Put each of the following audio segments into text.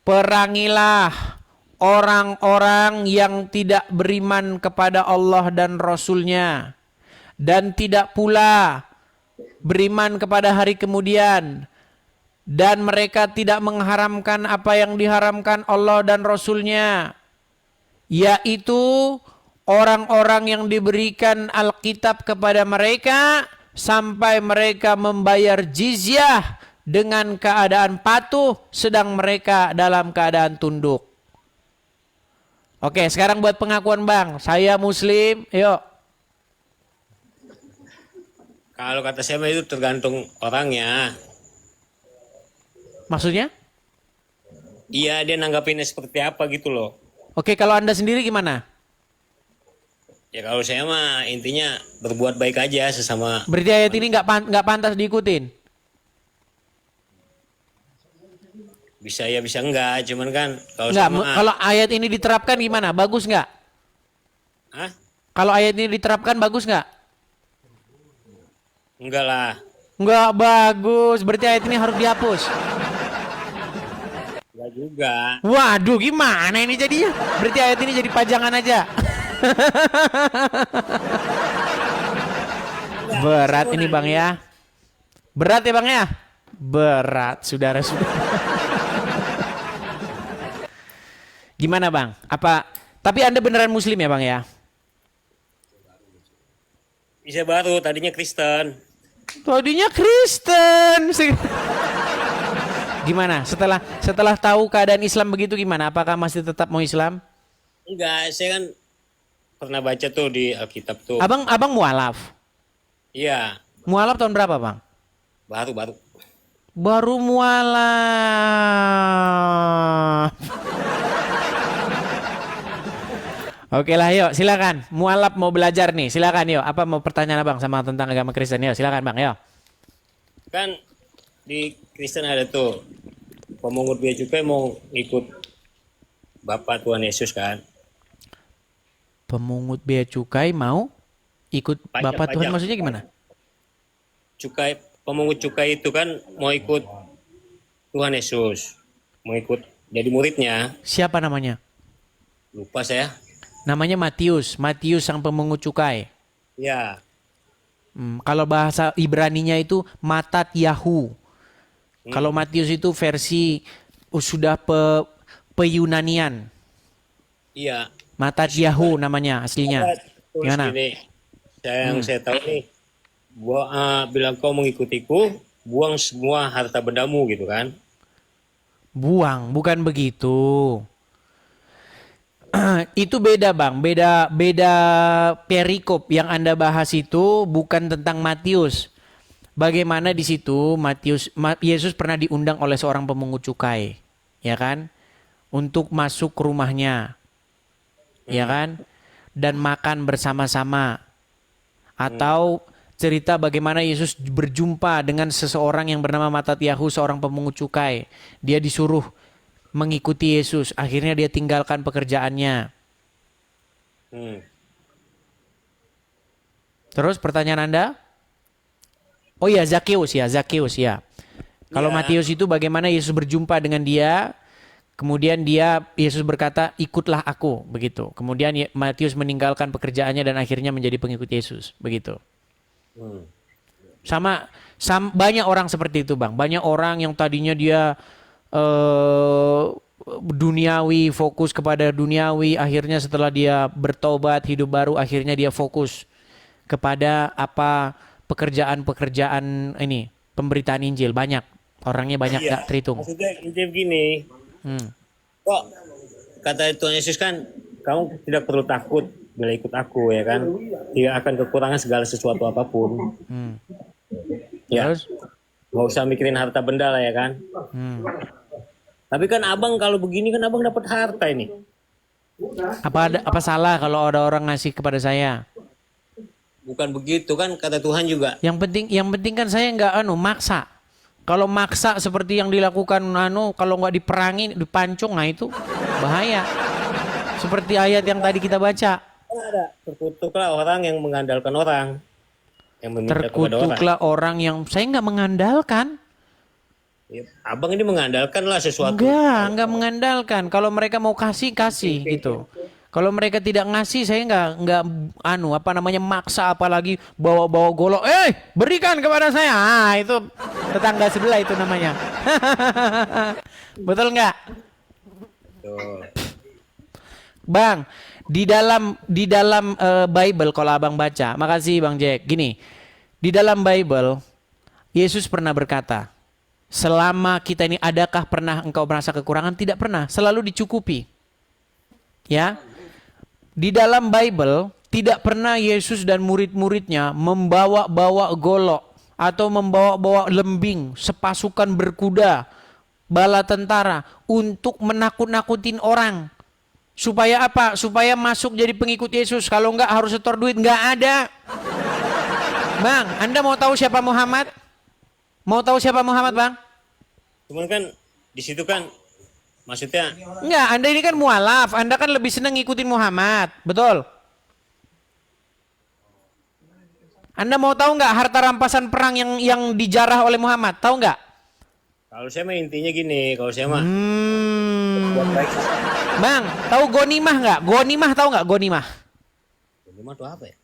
perangilah orang-orang yang tidak beriman kepada Allah dan Rasul-Nya, dan tidak pula beriman kepada hari kemudian, dan mereka tidak mengharamkan apa yang diharamkan Allah dan Rasul-Nya, yaitu orang-orang yang diberikan Alkitab kepada mereka sampai mereka membayar jizyah dengan keadaan patuh sedang mereka dalam keadaan tunduk. Oke, sekarang buat pengakuan Bang. Saya Muslim, yuk. Kalau kata saya itu tergantung orangnya. Maksudnya? Iya, dia nanggapinnya seperti apa gitu loh. Oke, kalau Anda sendiri gimana? Ya kalau saya mah intinya berbuat baik aja sesama. Berarti ayat ini nggak pantas diikutin. Bisa ya bisa enggak, cuman kan kalau Nggak, sama. kalau ayat ini diterapkan gimana? Bagus nggak? Hah? Kalau ayat ini diterapkan bagus nggak? Enggak lah. Nggak bagus. Berarti ayat ini harus dihapus. Enggak juga. Waduh, gimana ini jadinya? Berarti ayat ini jadi pajangan aja. Berat ini Bang ya. Berat ya Bang ya? Berat, saudara-saudara. Gimana Bang? Tapi Anda beneran Muslim ya Bang ya? Bisa baru, tadinya Kristen. Tadinya Kristen. Gimana? Setelah tahu keadaan Islam begitu gimana? Apakah masih tetap mau Islam? Enggak, saya kan pernah baca tuh di Alkitab tuh. Abang mualaf. Iya, Mualaf tahun berapa Bang? baru. Baru mualaf. Oke lah, yuk silakan. Mualaf mau belajar nih, silakan yuk. Apa mau pertanyaan Abang sama tentang agama Kristen? Yuk silakan Bang, yuk. Kan di Kristen ada tuh pemungut bea cukai mau ikut Bapak Tuhan Yesus kan. Pemungut bea cukai mau ikut Bapak Tuhan, Pajak. maksudnya gimana? Pemungut cukai itu kan mau ikut Tuhan Yesus. Mau ikut jadi muridnya. Siapa namanya? Lupa saya. Namanya Matius sang pemungut cukai. Ya, Kalau bahasa Ibraninya itu Matat Yahu. Kalau Matius itu versi sudah peyunanian. iya. Matat Yahu namanya aslinya. Terus Gimana? gini, saya tahu nih, bilang kau mengikutiku, buang semua harta bendamu gitu kan. Buang, bukan begitu. Itu beda Bang, beda perikop yang Anda bahas itu bukan tentang Matius. Bagaimana di situ Yesus pernah diundang oleh seorang pemungut cukai, ya kan? Untuk masuk ke rumahnya, ya kan? Dan makan bersama-sama. Atau cerita bagaimana Yesus berjumpa dengan seseorang yang bernama Matatyahu, seorang pemungut cukai. Dia disuruh mengikuti Yesus. Akhirnya dia tinggalkan pekerjaannya. Hmm. Terus pertanyaan Anda? Oh ya, Zakheus ya. Kalau Ya. Matius itu bagaimana Yesus berjumpa dengan dia, kemudian Yesus berkata, ikutlah aku, begitu. Kemudian Matius meninggalkan pekerjaannya dan akhirnya menjadi pengikut Yesus, begitu. Hmm. Sama banyak orang seperti itu Bang. Banyak orang yang tadinya dia duniawi, fokus kepada duniawi, akhirnya setelah dia bertobat, hidup baru, akhirnya dia fokus kepada pekerjaan-pekerjaan ini, pemberitaan Injil. Banyak orangnya, banyak Iya. gak terhitung. Maksudnya intinya begini, kok kata Tuhan Yesus kan, kamu tidak perlu takut bila ikut aku ya kan, tidak akan kekurangan segala sesuatu apapun. Ya, Terus? nggak usah mikirin harta benda lah ya kan. Tapi kan abang kalau begini kan abang dapat harta ini. Apa salah kalau ada orang ngasih kepada saya? Bukan begitu kan kata Tuhan juga. Yang penting kan saya nggak maksa. Kalau maksa seperti yang dilakukan kalau nggak diperangi, dipancung, nah itu bahaya. Seperti ayat yang tadi kita baca. Kan ada terkutuklah orang yang mengandalkan orang, yang meminta kepada orang. Terkutuklah orang yang saya nggak mengandalkan. Ya, abang ini mengandalkan lah sesuatu. Enggak mengandalkan. Kalau mereka mau kasih, kasih gitu. Kalau mereka tidak ngasih, saya enggak apa namanya maksa, apalagi bawa-bawa golok. Berikan kepada saya. Itu tetangga sebelah itu namanya. Betul enggak? Tuh. Bang, di dalam Bible kalau abang baca, makasih Bang Jack. Gini, di dalam Bible Yesus pernah berkata, selama kita ini adakah pernah engkau merasa kekurangan? Tidak pernah, selalu dicukupi. Ya, di dalam Bible tidak pernah Yesus dan murid-muridnya membawa-bawa golok atau membawa-bawa lembing, sepasukan berkuda, bala tentara untuk menakut-nakutin orang. Supaya apa? Supaya masuk jadi pengikut Yesus. Kalau enggak harus setor duit. Enggak ada. Bang, Anda mau tahu siapa Muhammad? Mau tahu siapa Muhammad, Bang? Cuman kan di situ kan maksudnya Enggak, Anda ini kan mualaf. Anda kan lebih senang ngikutin Muhammad. Betul? Anda mau tahu enggak harta rampasan perang yang dijarah oleh Muhammad? Tahu enggak? kalau saya mah intinya gini, kalau saya mah buat Hmm. baik. Bang, tahu gonimah enggak? Gonimah tahu enggak gonimah? Ini mah tuh apa ya?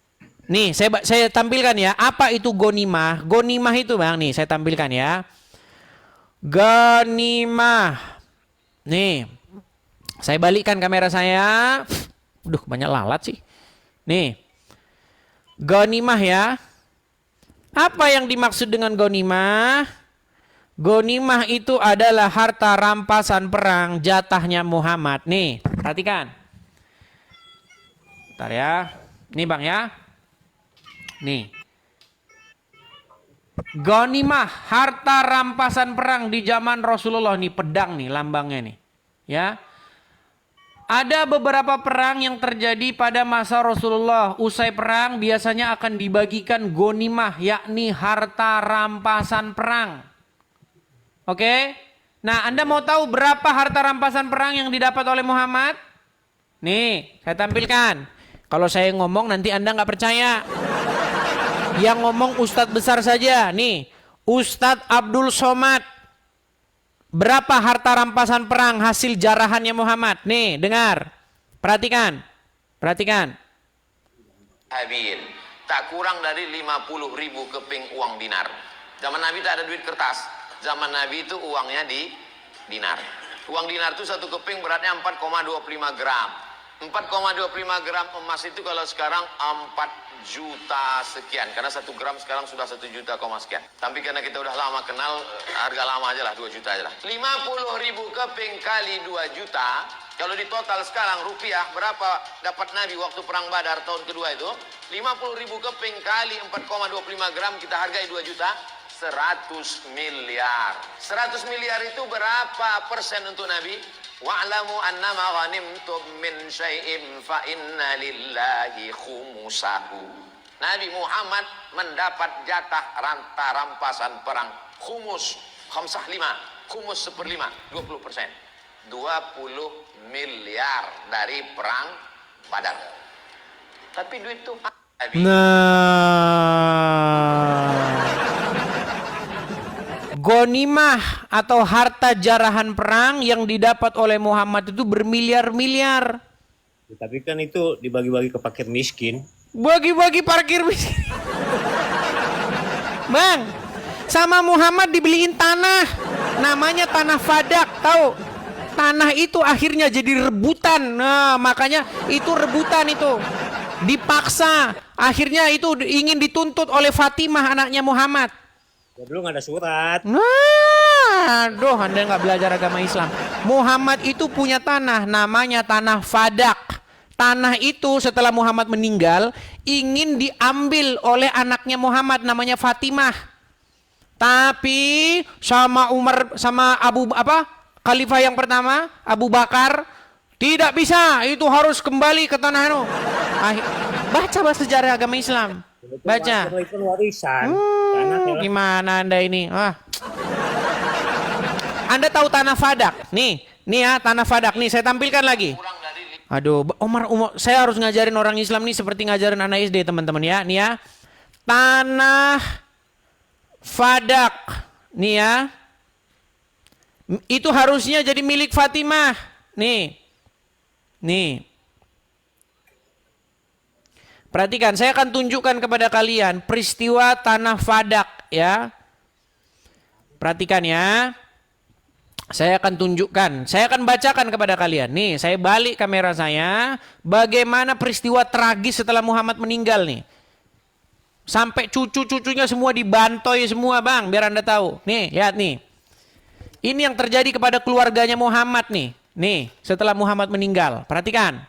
Nih, saya tampilkan ya. Apa itu gonimah? Gonimah itu, Bang, nih saya tampilkan ya. Gonimah. Nih, saya balikkan kamera saya. Duh, banyak lalat sih. Nih, gonimah ya. Apa yang dimaksud dengan gonimah? Gonimah itu adalah harta rampasan perang jatahnya Muhammad. Nih, perhatikan. Bentar ya. Nih Bang ya. Nih. Ghanimah, harta rampasan perang di zaman Rasulullah. Nih pedang nih lambangnya nih. Ya. Ada beberapa perang yang terjadi pada masa Rasulullah. Usai perang biasanya akan dibagikan ghanimah, yakni harta rampasan perang. Oke? Nah, Anda mau tahu berapa harta rampasan perang yang didapat oleh Muhammad? Nih, saya tampilkan. Kalau saya ngomong nanti Anda nggak percaya. Yang ngomong Ustadz besar saja. Nih, Ustadz Abdul Somad. Berapa harta rampasan perang hasil jarahannya Muhammad? Nih, dengar. Perhatikan. Perhatikan. Habil. Tak kurang dari 50.000 keping uang dinar. Zaman Nabi tak ada duit kertas. Zaman Nabi itu uangnya di dinar. Uang dinar itu satu keping beratnya 4,25 gram. 4,25 gram emas itu kalau sekarang 4 juta sekian. Karena 1 gram sekarang sudah 1 juta sekian. Tapi karena kita udah lama kenal, harga lama aja lah, 2 juta aja lah. 50.000 keping kali 2 juta. Kalau di total sekarang rupiah berapa dapat Nabi waktu perang Badar tahun kedua itu? 50.000 keping kali 4,25 gram kita hargai 2 juta. 100 miliar. 100 miliar itu berapa persen untuk Nabi? Wa'lamu annama ghanimtum min syai'in fa inna lillahi khumusahu. Nabi Muhammad mendapat jatah rampasan perang khumus, khamsah 5, khumus 1/5, 20%. 20 miliar dari perang Badar. Tapi duit itu Ghanimah atau harta jarahan perang yang didapat oleh Muhammad itu bermiliar-miliar. Ya, tapi kan itu dibagi-bagi ke fakir miskin. Bagi-bagi parkir miskin. Bang, sama Muhammad dibeliin tanah. Namanya tanah Fadak, tahu? Tanah itu akhirnya jadi rebutan. Nah, makanya itu rebutan itu. Dipaksa. Akhirnya itu ingin dituntut oleh Fatimah anaknya Muhammad. Ya dulu nggak ada surat. Nah, aduh, Anda nggak belajar agama Islam. Muhammad itu punya tanah, namanya tanah Fadak. Tanah itu setelah Muhammad meninggal, ingin diambil oleh anaknya Muhammad, namanya Fatimah. Tapi sama Umar, sama Khalifah yang pertama, Abu Bakar, tidak bisa. Itu harus kembali ke tanah itu. Baca sejarah agama Islam. Baca. Itu warisan. Tanah ya. Gimana Anda ini? Anda tahu tanah Fadak? Nih ya tanah Fadak. Nih saya tampilkan lagi. Aduh, Umar, saya harus ngajarin orang Islam nih seperti ngajarin anak SD teman-teman ya. Nih ya, tanah Fadak. Nih ya, Itu harusnya jadi milik Fatimah. Nih. Nih. Perhatikan, saya akan tunjukkan kepada kalian peristiwa Tanah Fadak ya. Perhatikan ya. Saya akan tunjukkan, saya akan bacakan kepada kalian. Nih, saya balik kamera saya. Bagaimana peristiwa tragis setelah Muhammad meninggal nih. Sampai cucu-cucunya semua dibantoi semua bang, biar Anda tahu. Nih, lihat nih. Ini yang terjadi kepada keluarganya Muhammad nih. Nih, setelah Muhammad meninggal. Perhatikan.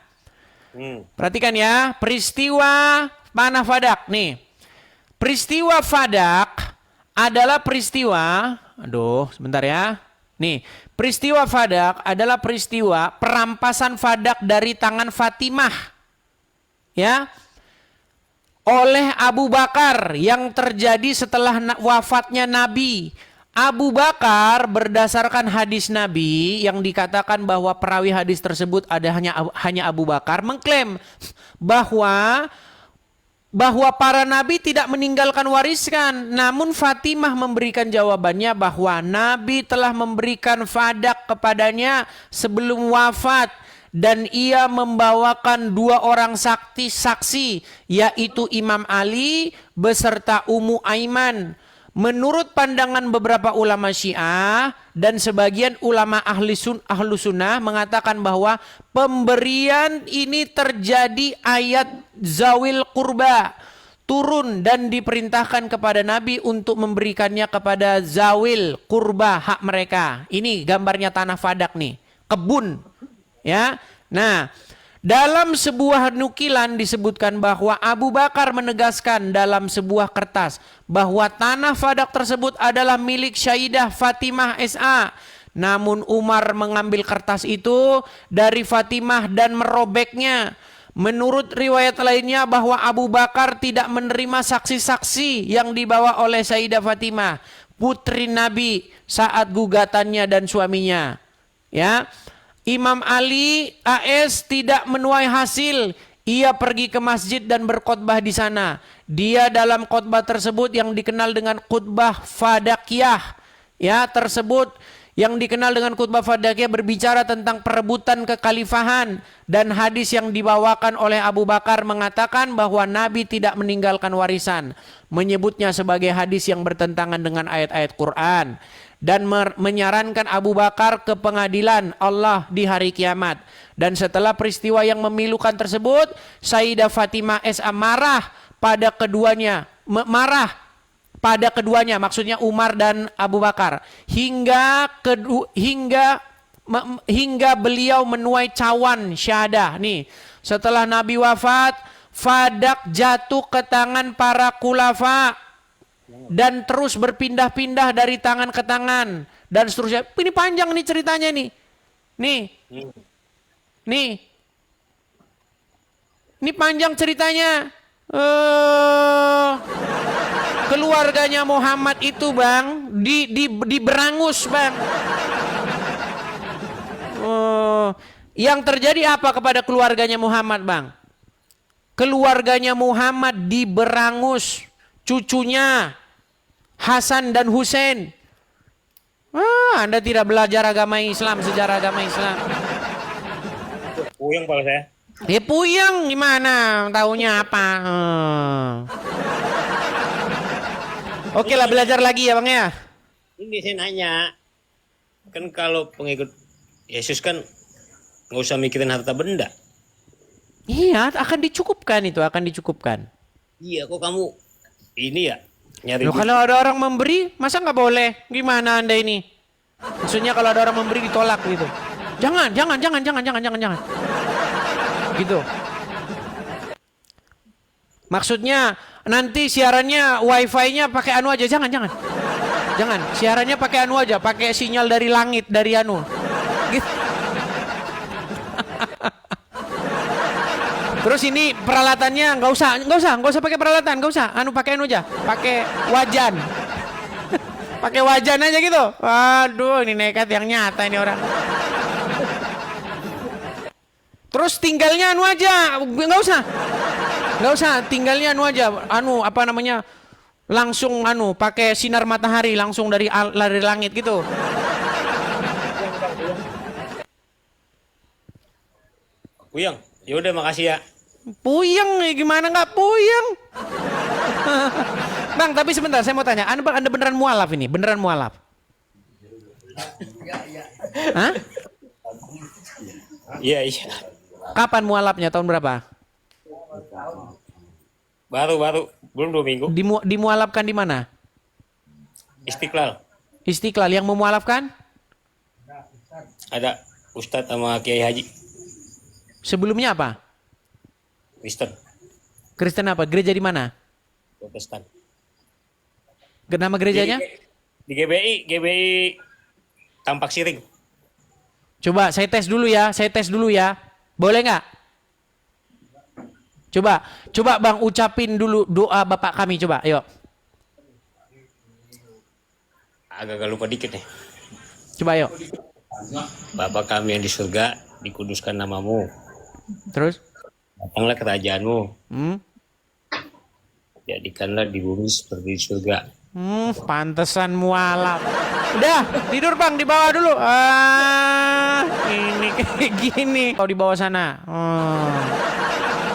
Perhatikan ya, peristiwa Tanah Fadak nih. Peristiwa Fadak adalah peristiwa, aduh sebentar ya. Nih, peristiwa Fadak adalah peristiwa perampasan Fadak dari tangan Fatimah. Ya. Oleh Abu Bakar yang terjadi setelah wafatnya Nabi. Abu Bakar berdasarkan hadis Nabi yang dikatakan bahwa perawi hadis tersebut ada hanya Abu Bakar mengklaim bahwa para nabi tidak meninggalkan warisan, namun Fatimah memberikan jawabannya bahwa Nabi telah memberikan Fadak kepadanya sebelum wafat dan ia membawakan 2 orang saksi yaitu Imam Ali beserta Ummu Aiman. Menurut pandangan beberapa ulama Syiah dan sebagian ulama ahlu sunnah mengatakan bahwa pemberian ini terjadi ayat Zawil Qurba turun dan diperintahkan kepada Nabi untuk memberikannya kepada Zawil Qurba, hak mereka. Ini gambarnya Tanah Fadak nih, kebun ya. Nah, dalam sebuah nukilan disebutkan bahwa Abu Bakar menegaskan dalam sebuah kertas bahwa Tanah Fadak tersebut adalah milik Syaidah Fatimah SA. Namun Umar mengambil kertas itu dari Fatimah dan merobeknya. Menurut riwayat lainnya bahwa Abu Bakar tidak menerima saksi-saksi yang dibawa oleh Sayyidah Fatimah, putri Nabi saat gugatannya dan suaminya. Ya. Imam Ali AS tidak menuai hasil. Ia pergi ke masjid dan berkhutbah di sana. Dia dalam khutbah tersebut yang dikenal dengan khutbah Fadakiyah. Ya, tersebut yang dikenal dengan khutbah Fadakiyah berbicara tentang perebutan kekhalifahan dan hadis yang dibawakan oleh Abu Bakar mengatakan bahwa Nabi tidak meninggalkan warisan, menyebutnya sebagai hadis yang bertentangan dengan ayat-ayat Quran dan menyarankan Abu Bakar ke pengadilan Allah di hari kiamat. Dan setelah peristiwa yang memilukan tersebut, Sayyidah Fatimah SA marah pada keduanya, maksudnya Umar dan Abu Bakar, hingga beliau menuai cawan syahadah. Nih, setelah Nabi wafat, Fadak jatuh ke tangan para khulafa dan terus berpindah-pindah dari tangan ke tangan dan seterusnya. Ini panjang nih ceritanya nih. Ini panjang ceritanya. Keluarganya Muhammad itu bang diberangus bang. Yang terjadi apa kepada keluarganya Muhammad bang? Keluarganya Muhammad diberangus, cucunya Hasan dan Husain. Anda tidak belajar agama Islam, sejarah agama Islam. Puyeng kalau saya. Ya puyeng gimana? Taunya apa? Oke lah, belajar lagi ya bang ya. Ini saya nanya, kan kalau pengikut Yesus kan nggak usah mikirin harta benda. Iya, akan dicukupkan itu, akan dicukupkan. Iya, kok kamu ini ya nyari? Loh, kalau ada orang memberi, masa nggak boleh? Gimana Anda ini? Maksudnya kalau ada orang memberi ditolak gitu. Jangan. Gitu. Maksudnya nanti siarannya wifi-nya pakai anu aja, jangan. Siarannya pakai anu aja, pakai sinyal dari langit, dari anu. Gitu. Terus ini peralatannya nggak usah pakai peralatan, nggak usah. Pakai anu aja, pakai wajan. Pakai wajan aja gitu. Waduh, ini nekat yang nyata ini orang. Terus tinggalnya anu aja, nggak usah, tinggalnya anu aja, langsung pakai sinar matahari langsung dari langit gitu. Puyeng. Ya udah makasih ya. Puyeng nih, gimana nggak puyeng? Bang, tapi sebentar saya mau tanya, anda beneran mualaf ini? Beneran mualaf? Hah? Iya, iya. Kapan mualafnya? Tahun berapa? Baru belum 2 minggu. Dimualafkan di mana? Istiqlal. Istiqlal. Yang memualafkan? Ada Ustadz sama Kiai Haji. Sebelumnya apa? Kristen. Kristen apa? Gereja di mana? Protestan. Nama gerejanya? Di GBI Tampak Siring. Coba saya tes dulu ya. Boleh nggak? Coba Bang ucapin dulu doa Bapak kami, coba, ayo. Agak lupa dikit nih. Coba ayo. Bapa kami yang di surga, dikuduskan namamu. Terus? Datanglah kerajaanmu. Jadikanlah di bumi seperti di surga. Pantesan mualaf. Udah, tidur Bang, di bawah dulu. Ini kayak gini. Kau di bawah sana.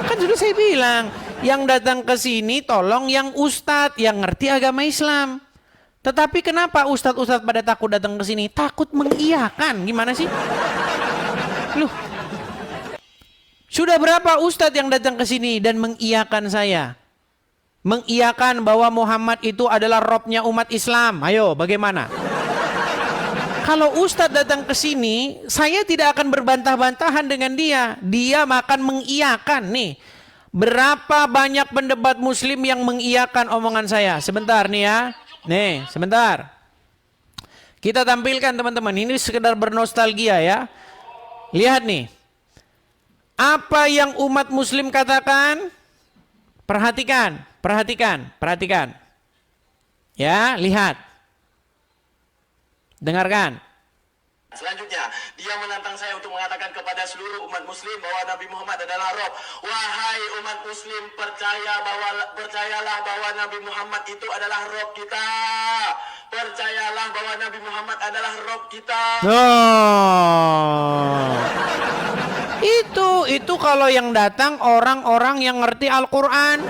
Kan sudah saya bilang, yang datang ke sini tolong yang ustadz, yang ngerti agama Islam. Tetapi kenapa ustadz-ustadz pada takut datang ke sini? Takut mengiyakan. Gimana sih? Loh. Sudah berapa ustadz yang datang ke sini dan mengiyakan saya? Mengiyakan bahwa Muhammad itu adalah Robnya umat Islam. Ayo, bagaimana? Kalau ustadz datang ke sini, saya tidak akan berbantah-bantahan dengan dia. Dia akan mengiyakan nih. Berapa banyak pendebat muslim yang mengiyakan omongan saya? Sebentar nih ya. Nih, sebentar. Kita tampilkan teman-teman. Ini sekedar bernostalgia ya. Lihat nih. Apa yang umat muslim katakan? Perhatikan. Ya, lihat. Dengarkan. Selanjutnya, dia menantang saya untuk mengatakan kepada seluruh umat muslim bahwa Nabi Muhammad adalah Rob. Wahai umat muslim, percayalah bahwa Nabi Muhammad itu adalah Rob kita. Percayalah bahwa Nabi Muhammad adalah Rob kita. Itu kalau yang datang orang-orang yang ngerti Al-Quran.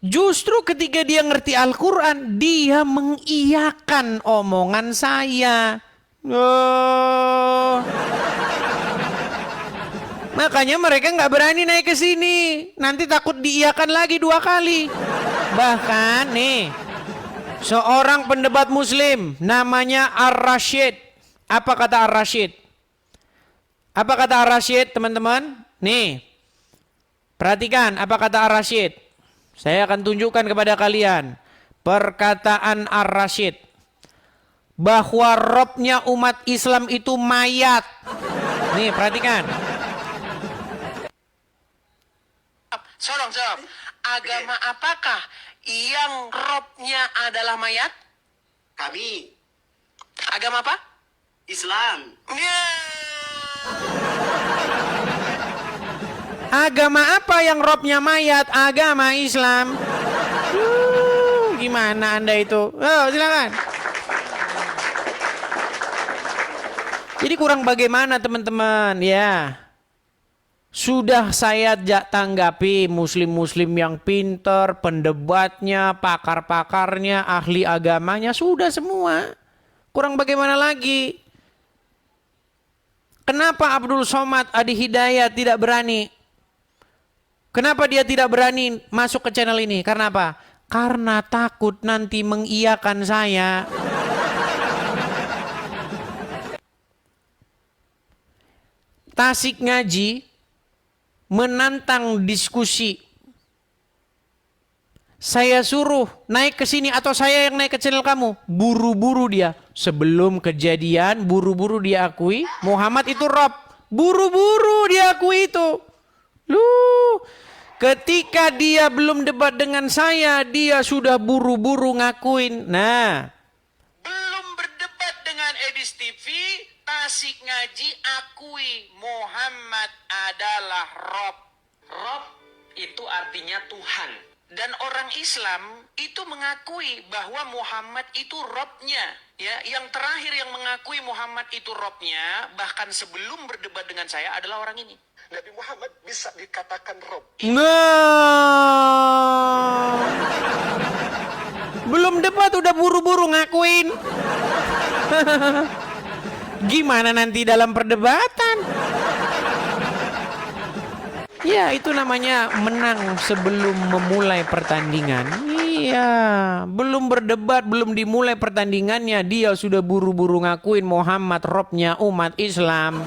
Justru ketika dia ngerti Al-Quran, dia mengiyakan omongan saya. Makanya mereka nggak berani naik ke sini. Nanti takut diiyakan lagi 2 kali. Bahkan nih, seorang pendebat muslim namanya Ar-Rashid. Apa kata Ar-Rashid? Apa kata Ar-Rashid, teman-teman? Nih, perhatikan apa kata Ar-Rashid. Saya akan tunjukkan kepada kalian perkataan Ar-Rashid. Bahwa Robnya umat Islam itu mayat. Nih, perhatikan. Sorong jawab. Agama apakah yang Robnya adalah mayat? Kami. Agama apa? Islam. Agama apa yang Robnya mayat? Agama Islam. Gimana Anda itu? Oh, silakan. Jadi kurang bagaimana teman-teman ya. Sudah saya tanggapi muslim-muslim yang pinter, pendebatnya, pakar-pakarnya, ahli agamanya, sudah semua. Kurang bagaimana lagi? Kenapa Abdul Somad Adi Hidayat tidak berani? Kenapa dia tidak berani masuk ke channel ini? Karena apa? Karena takut nanti mengiyakan saya. Tasik Ngaji menantang diskusi. Saya suruh naik ke sini atau saya yang naik ke channel kamu? Buru-buru dia. Sebelum kejadian, buru-buru dia akui Muhammad itu Rob. Buru-buru dia akui itu. Ketika dia belum debat dengan saya, dia sudah buru-buru ngakuin. Nah, Belum berdebat dengan Edis TV, Tasik Ngaji akui Muhammad adalah Rob. Rob itu artinya Tuhan. Dan orang Islam itu mengakui bahwa Muhammad itu Robnya. Ya, yang terakhir yang mengakui Muhammad itu Robnya, bahkan sebelum berdebat dengan saya adalah orang ini. Nabi Muhammad bisa dikatakan Rob. Nah, belum debat udah buru-buru ngakuin. Gimana nanti dalam perdebatan? Ya, itu namanya menang sebelum memulai pertandingan. Iya, belum berdebat, belum dimulai pertandingannya, dia sudah buru-buru ngakuin Muhammad Robnya umat Islam.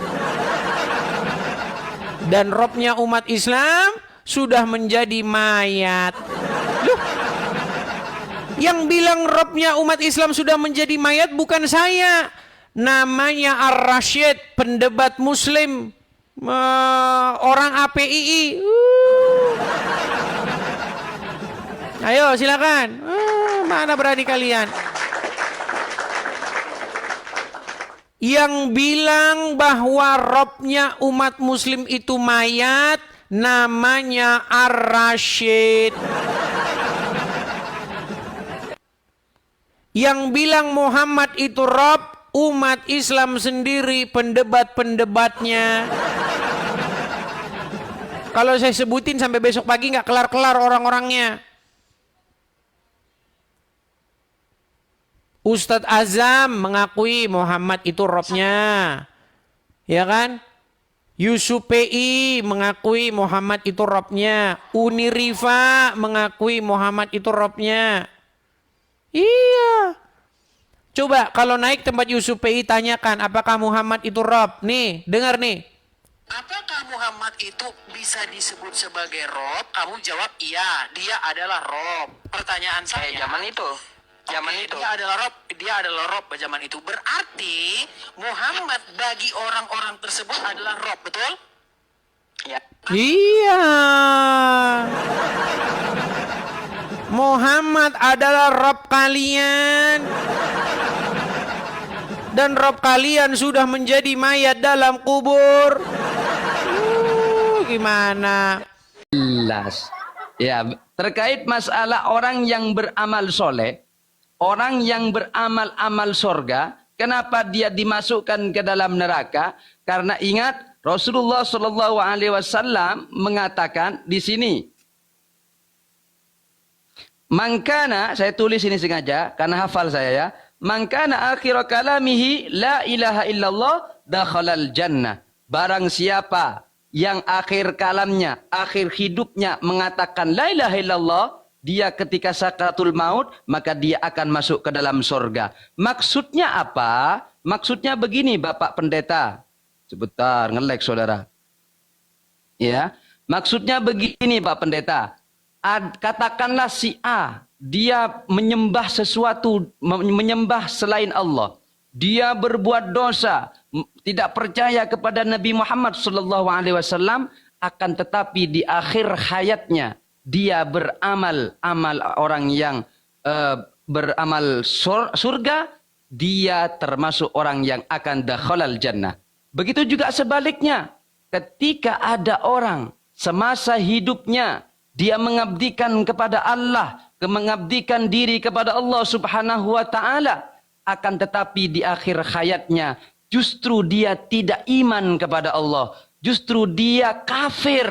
Dan Robnya umat Islam sudah menjadi mayat. Loh, yang bilang Robnya umat Islam sudah menjadi mayat bukan saya. Namanya Ar-Rasyid, pendebat Muslim. Orang APII. Ayo silakan. Mana berani kalian? Yang bilang bahwa Robnya umat Muslim itu mayat namanya Ar-Rasyid. Yang bilang Muhammad itu Rob umat Islam sendiri, pendebat-pendebatnya. Kalau saya sebutin sampai besok pagi nggak kelar-kelar orang-orangnya. Ustadz Azam mengakui Muhammad itu Robnya. Ya kan? Yusuf PI mengakui Muhammad itu Robnya. Uni Rifa mengakui Muhammad itu Robnya. Iya. Coba kalau naik tempat Yusuf PI tanyakan apakah Muhammad itu Rob. Nih, dengar nih. Apakah Muhammad itu bisa disebut sebagai Rob? Kamu jawab iya, dia adalah Rob. Pertanyaan saya, Zaman itu. Dia adalah Rob zaman itu. Berarti Muhammad bagi orang-orang tersebut adalah Rob, betul? Ya. Iya. Muhammad adalah Rob kalian. Dan Rob kalian sudah menjadi mayat dalam kubur. Gimana? Jelas. Ya, terkait masalah orang yang beramal soleh, orang yang beramal-amal sorga, kenapa dia dimasukkan ke dalam neraka? Karena ingat Rasulullah Shallallahu Alaihi Wasallam mengatakan di sini, mangkana, saya tulis ini sengaja karena hafal saya ya. Mangkana akhir kalamihi la ilaha illallah dakhalal jannah. Barang siapa yang akhir kalamnya, akhir hidupnya mengatakan la ilaha illallah, dia ketika sakaratul maut, maka dia akan masuk ke dalam surga. Maksudnya apa? Maksudnya begini Bapak Pendeta. Sebentar, ngelek saudara. Ya, maksudnya begini Pak Pendeta. Katakanlah si A, dia menyembah sesuatu, menyembah selain Allah. Dia berbuat dosa, tidak percaya kepada Nabi Muhammad SAW, akan tetapi di akhir hayatnya dia beramal orang yang beramal surga, dia termasuk orang yang akan dakhalal jannah. Begitu juga sebaliknya, ketika ada orang semasa hidupnya dia mengabdikan kepada Allah, mengabdikan diri kepada Allah Subhanahu wa taala, akan tetapi di akhir hayatnya justru dia tidak iman kepada Allah, justru dia kafir,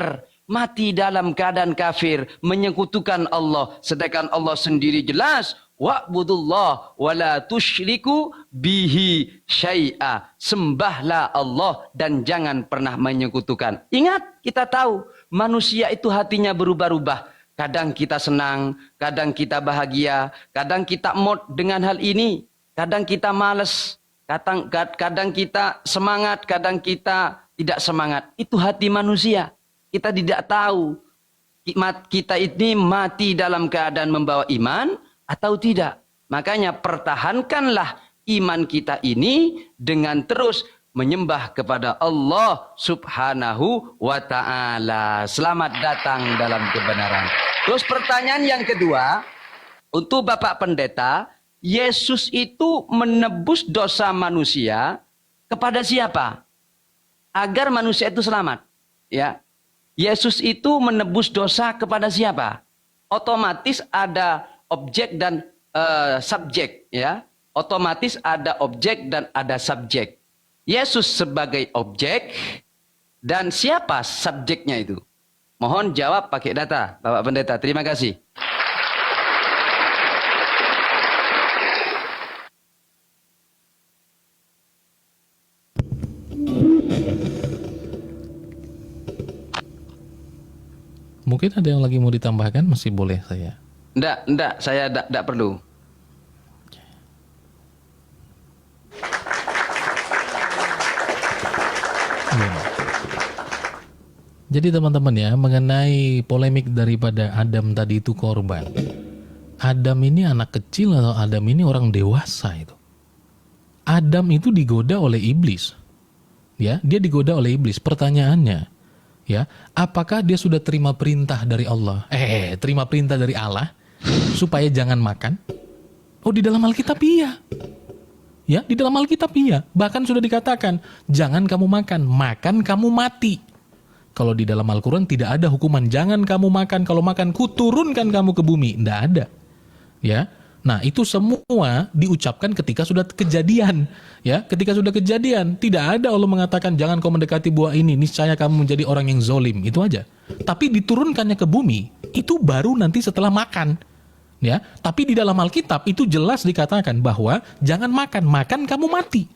mati dalam keadaan kafir, menyekutukan Allah, sedangkan Allah sendiri jelas wa'budullah wa la tusyriku bihi syai'a. Sembahlah Allah dan jangan pernah menyekutukan. Ingat, kita tahu manusia itu hatinya berubah-ubah. Kadang kita senang, kadang kita bahagia, kadang kita mood dengan hal ini, kadang kita malas, kadang kita semangat, kadang kita tidak semangat. Itu hati manusia. Kita tidak tahu kita ini mati dalam keadaan membawa iman atau tidak. Makanya pertahankanlah iman kita ini dengan terus menyembah kepada Allah Subhanahu wa ta'ala. Selamat datang dalam kebenaran. Terus pertanyaan yang kedua, untuk Bapak Pendeta, Yesus itu menebus dosa manusia kepada siapa? Agar manusia itu selamat. Ya, Yesus itu menebus dosa kepada siapa? otomatis ada objek dan subjek, ya. Otomatis ada objek dan ada subjek. Yesus sebagai objek dan siapa subjeknya itu? Mohon jawab pakai data, Bapak Pendeta. Terima kasih. Mungkin ada yang lagi mau ditambahkan, masih boleh saya. Enggak, saya enggak perlu. Ya. Jadi teman-teman ya, mengenai polemik daripada Adam tadi itu korban. Adam ini anak kecil atau Adam ini orang dewasa itu? Adam itu digoda oleh iblis. Ya, dia digoda oleh iblis. Pertanyaannya, ya, apakah dia sudah terima perintah dari Allah? Terima perintah dari Allah supaya jangan makan? Oh, di dalam Alkitab iya. Ya, di dalam Alkitab iya. Bahkan sudah dikatakan, jangan kamu makan, makan kamu mati. Kalau di dalam Al-Quran tidak ada hukuman, jangan kamu makan, kalau makan kuturunkan kamu ke bumi. Tidak ada. Ya. Nah, itu semua diucapkan ketika sudah kejadian. Ya, ketika sudah kejadian, tidak ada Allah mengatakan jangan kau mendekati buah ini, niscaya kamu menjadi orang yang zolim. Itu aja. Tapi diturunkannya ke bumi, itu baru nanti setelah makan. Ya, tapi di dalam Alkitab itu jelas dikatakan bahwa jangan makan, makan kamu mati.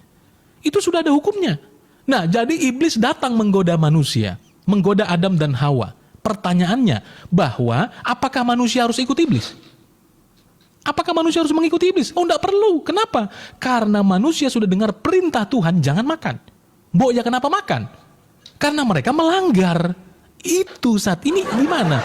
Itu sudah ada hukumnya. Nah, jadi iblis datang menggoda manusia, menggoda Adam dan Hawa. Pertanyaannya bahwa apakah manusia harus ikut iblis? Apakah manusia harus mengikuti iblis? Oh, enggak perlu. Kenapa? Karena manusia sudah dengar perintah Tuhan jangan makan. Mbok ya kenapa makan? Karena mereka melanggar. Itu saat ini gimana?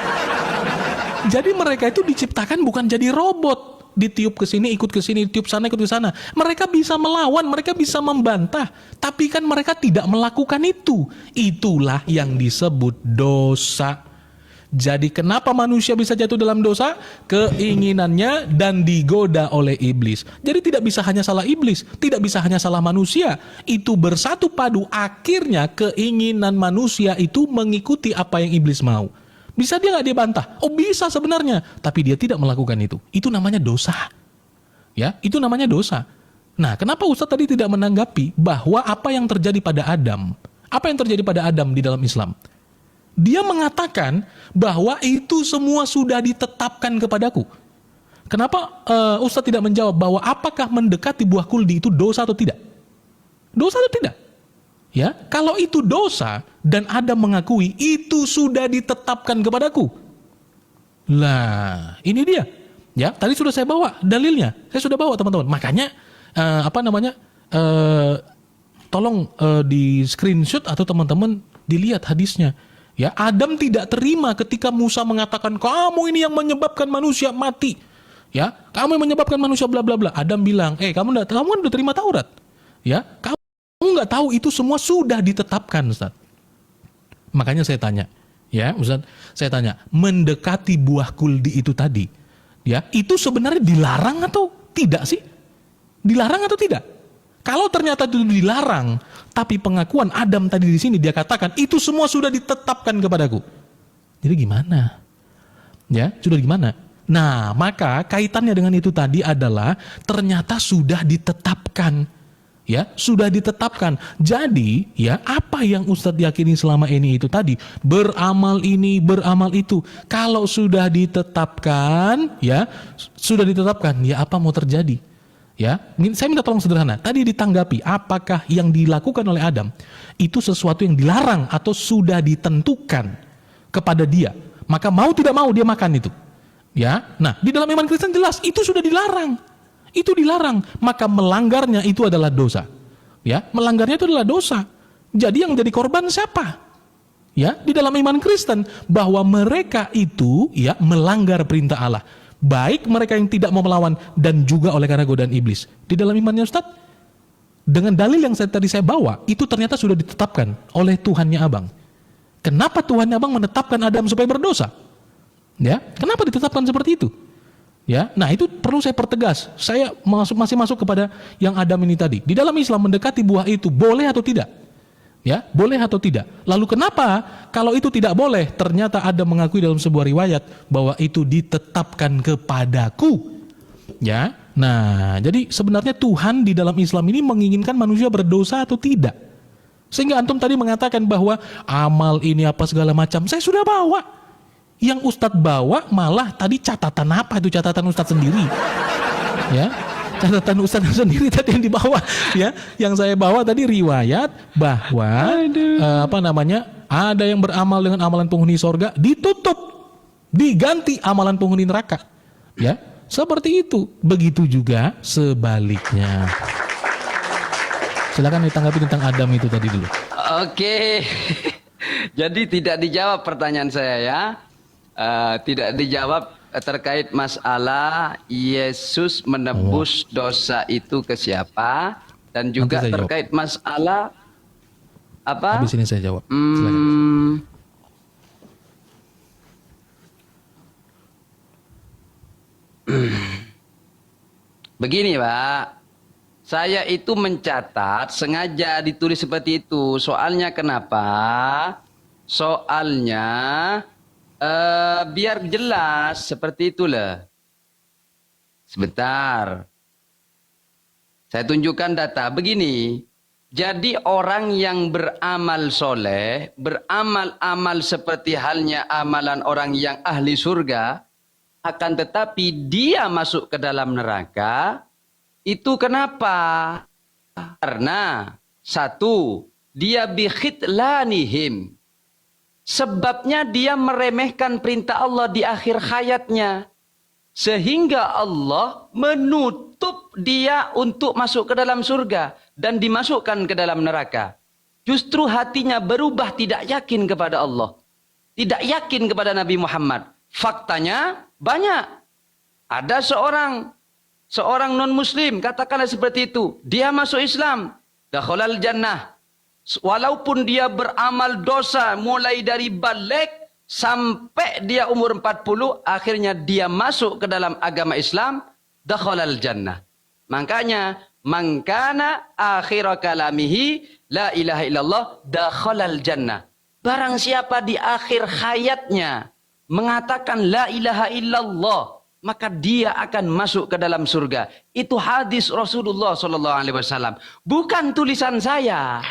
Jadi mereka itu diciptakan bukan jadi robot. Ditiup ke sini, ikut ke sini, ditiup sana, ikut ke sana. Mereka bisa melawan, mereka bisa membantah. Tapi kan mereka tidak melakukan itu. Itulah yang disebut dosa. Jadi kenapa manusia bisa jatuh dalam dosa? Keinginannya dan digoda oleh iblis. Jadi tidak bisa hanya salah iblis, tidak bisa hanya salah manusia. Itu bersatu padu, akhirnya keinginan manusia itu mengikuti apa yang iblis mau. Bisa dia nggak dia bantah? Oh bisa sebenarnya, tapi dia tidak melakukan itu. Itu namanya dosa. Ya, itu namanya dosa. Nah, kenapa Ustaz tadi tidak menanggapi bahwa apa yang terjadi pada Adam? Apa yang terjadi pada Adam di dalam Islam? Dia mengatakan bahwa itu semua sudah ditetapkan kepadaku. Kenapa Ustaz tidak menjawab bahwa apakah mendekati buah kuldi itu dosa atau tidak? Dosa atau tidak? Ya, kalau itu dosa dan Adam mengakui itu sudah ditetapkan kepadaku. Lah, ini dia. Ya, tadi sudah saya bawa dalilnya. Saya sudah bawa teman-teman. Makanya tolong di screenshot atau teman-teman dilihat hadisnya. Ya, Adam tidak terima ketika Musa mengatakan kamu ini yang menyebabkan manusia mati. Ya, kamu yang menyebabkan manusia bla bla bla. Adam bilang, kamu kan udah terima Taurat. Ya, kamu nggak tahu itu semua sudah ditetapkan, Ustaz. Makanya saya tanya, ya Ustaz, saya tanya, mendekati buah kuldi itu tadi, ya, itu sebenarnya dilarang atau tidak sih? Dilarang atau tidak? Kalau ternyata itu dilarang, tapi pengakuan Adam tadi di sini dia katakan itu semua sudah ditetapkan kepadaku. Jadi gimana? Ya, sudah gimana? Nah, maka kaitannya dengan itu tadi adalah ternyata sudah ditetapkan. Ya, sudah ditetapkan. Jadi, ya, apa yang Ustadz yakini selama ini itu tadi, beramal ini, beramal itu. Kalau sudah ditetapkan, ya, sudah ditetapkan, ya apa mau terjadi? Ya, saya minta tolong sederhana. Tadi ditanggapi, apakah yang dilakukan oleh Adam itu sesuatu yang dilarang atau sudah ditentukan kepada dia? Maka mau tidak mau dia makan itu. Ya, nah di dalam iman Kristen jelas itu sudah dilarang. Itu dilarang, maka melanggarnya itu adalah dosa. Ya, melanggarnya itu adalah dosa. Jadi yang jadi korban siapa? Ya, di dalam iman Kristen bahwa mereka itu ya melanggar perintah Allah. Baik mereka yang tidak mau melawan dan juga oleh karena godaan iblis. Di dalam imannya Ustaz, dengan dalil yang tadi saya bawa, itu ternyata sudah ditetapkan oleh Tuhannya Abang. Kenapa Tuhannya Abang menetapkan Adam supaya berdosa? Ya, kenapa ditetapkan seperti itu? Ya, nah itu perlu saya pertegas. Saya masih masuk kepada yang Adam ini tadi. Di dalam Islam mendekati buah itu boleh atau tidak? Ya, boleh atau tidak? Lalu kenapa kalau itu tidak boleh? Ternyata Adam mengakui dalam sebuah riwayat bahwa itu ditetapkan kepadaku. Ya. Nah, jadi sebenarnya Tuhan di dalam Islam ini menginginkan manusia berdosa atau tidak? Sehingga antum tadi mengatakan bahwa amal ini apa segala macam, saya sudah bawa. Yang Ustadz bawa malah tadi catatan apa itu, catatan Ustadz sendiri. Ya. Catatan Ustadz sendiri tadi yang dibawa, ya. Yang saya bawa tadi riwayat bahwa ada yang beramal dengan amalan penghuni sorga ditutup, diganti amalan penghuni neraka, ya. Seperti itu. Begitu juga sebaliknya. Silakan ditanggapi tentang Adam itu tadi dulu. Oke. Jadi tidak dijawab pertanyaan saya ya. Tidak dijawab terkait masalah Yesus menebus dosa itu ke siapa, dan juga terkait masalah apa? Habis ini saya jawab. Silakan. Begini Pak, saya itu mencatat sengaja ditulis seperti itu. Soalnya kenapa? Soalnya biar jelas seperti itulah. Sebentar. Saya tunjukkan data. Begini. Jadi orang yang beramal soleh, beramal-amal seperti halnya amalan orang yang ahli surga, akan tetapi dia masuk ke dalam neraka. Itu kenapa? Karena satu, dia bikhitlanihim. Sebabnya dia meremehkan perintah Allah di akhir hayatnya. Sehingga Allah menutup dia untuk masuk ke dalam surga dan dimasukkan ke dalam neraka. Justru hatinya berubah, tidak yakin kepada Allah. Tidak yakin kepada Nabi Muhammad. Faktanya banyak. Ada seorang non-muslim, katakanlah seperti itu. Dia masuk Islam. Dakhalal jannah. Walaupun dia beramal dosa mulai dari balik sampai dia umur 40, akhirnya dia masuk ke dalam agama Islam, dakhalal jannah. Makanya man kana akhir kalamihi la ilaha illallah dakhalal jannah. Barang siapa di akhir hayatnya mengatakan la ilaha illallah, maka dia akan masuk ke dalam surga. Itu hadis Rasulullah SAW. Bukan tulisan saya.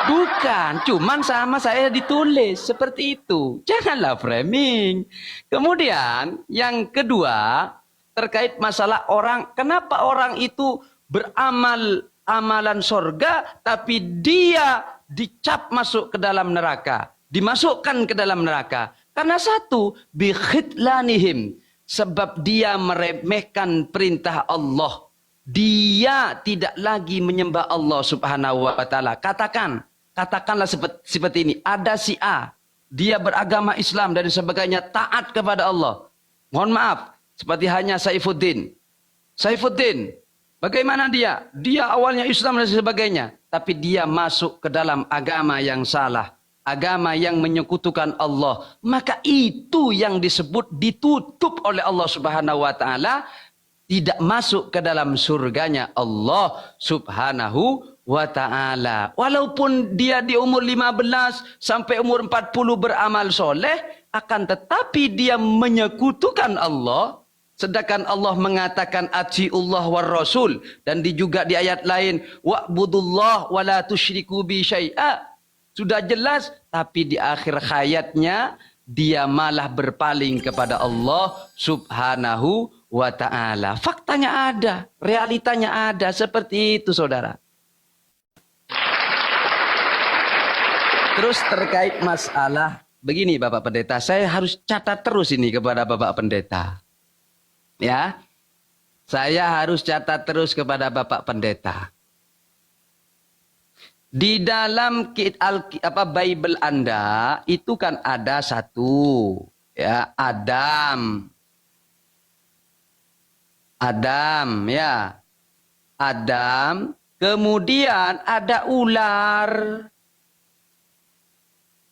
Bukan, cuman sama saya ditulis seperti itu. Janganlah framing. Kemudian yang kedua, terkait masalah orang, kenapa orang itu beramal amalan sorga, tapi dia dicap masuk ke dalam neraka, dimasukkan ke dalam neraka. Karena satu, bikhitlanihim, sebab dia meremehkan perintah Allah. Dia tidak lagi menyembah Allah Subhanahu wa taala. Katakanlah seperti ini, ada si A, dia beragama Islam dan sebagainya, taat kepada Allah. Mohon maaf, seperti hanya Saifuddin. Saifuddin, bagaimana dia? Dia awalnya Islam dan sebagainya, tapi dia masuk ke dalam agama yang salah, agama yang menyekutukan Allah. Maka itu yang disebut ditutup oleh Allah Subhanahu wa taala, tidak masuk ke dalam surganya Allah Subhanahu wa ta'ala. Walaupun dia di umur 15 sampai umur 40 beramal soleh, akan tetapi dia menyekutukan Allah. Sedangkan Allah mengatakan atiullah war rasul, dan juga di ayat lain wa'budullah wa la tusyriku bi syai'a. Sudah jelas, tapi di akhir hayatnya dia malah berpaling kepada Allah Subhanahu wa ta'ala. Faktanya ada, realitanya ada, seperti itu saudara. Terus terkait masalah, begini Bapak Pendeta, saya harus catat terus ini kepada Bapak Pendeta. Ya, saya harus catat terus kepada Bapak Pendeta. Di dalam Bible Anda itu kan ada satu, ya, Adam, ya, Adam. Kemudian ada ular.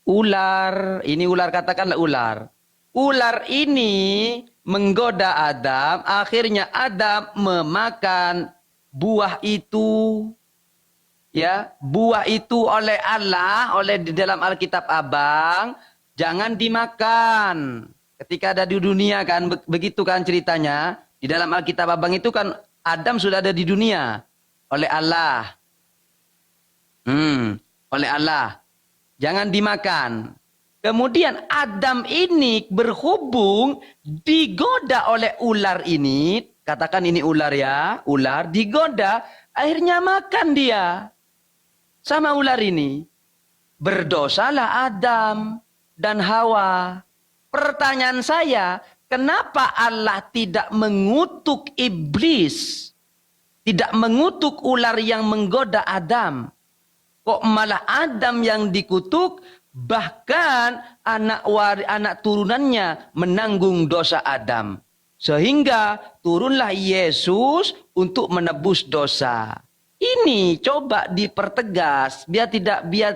Ular, ini ular, katakanlah ular. Ular ini menggoda Adam, akhirnya Adam memakan buah itu. ya, buah itu oleh Allah, oleh di dalam Alkitab Abang, jangan dimakan. Ketika ada di dunia kan, begitu kan ceritanya. Di dalam Alkitab Abang itu kan Adam sudah ada di dunia oleh Allah. Oleh Allah. Jangan dimakan. Kemudian Adam ini berhubung digoda oleh ular ini. Katakan ini ular ya. Ular digoda. Akhirnya makan dia. Sama ular ini. Berdosalah Adam dan Hawa. Pertanyaan saya, kenapa Allah tidak mengutuk iblis? Tidak mengutuk ular yang menggoda Adam? Kok malah Adam yang dikutuk, bahkan anak turunannya menanggung dosa Adam. Sehingga turunlah Yesus untuk menebus dosa. Ini coba dipertegas biar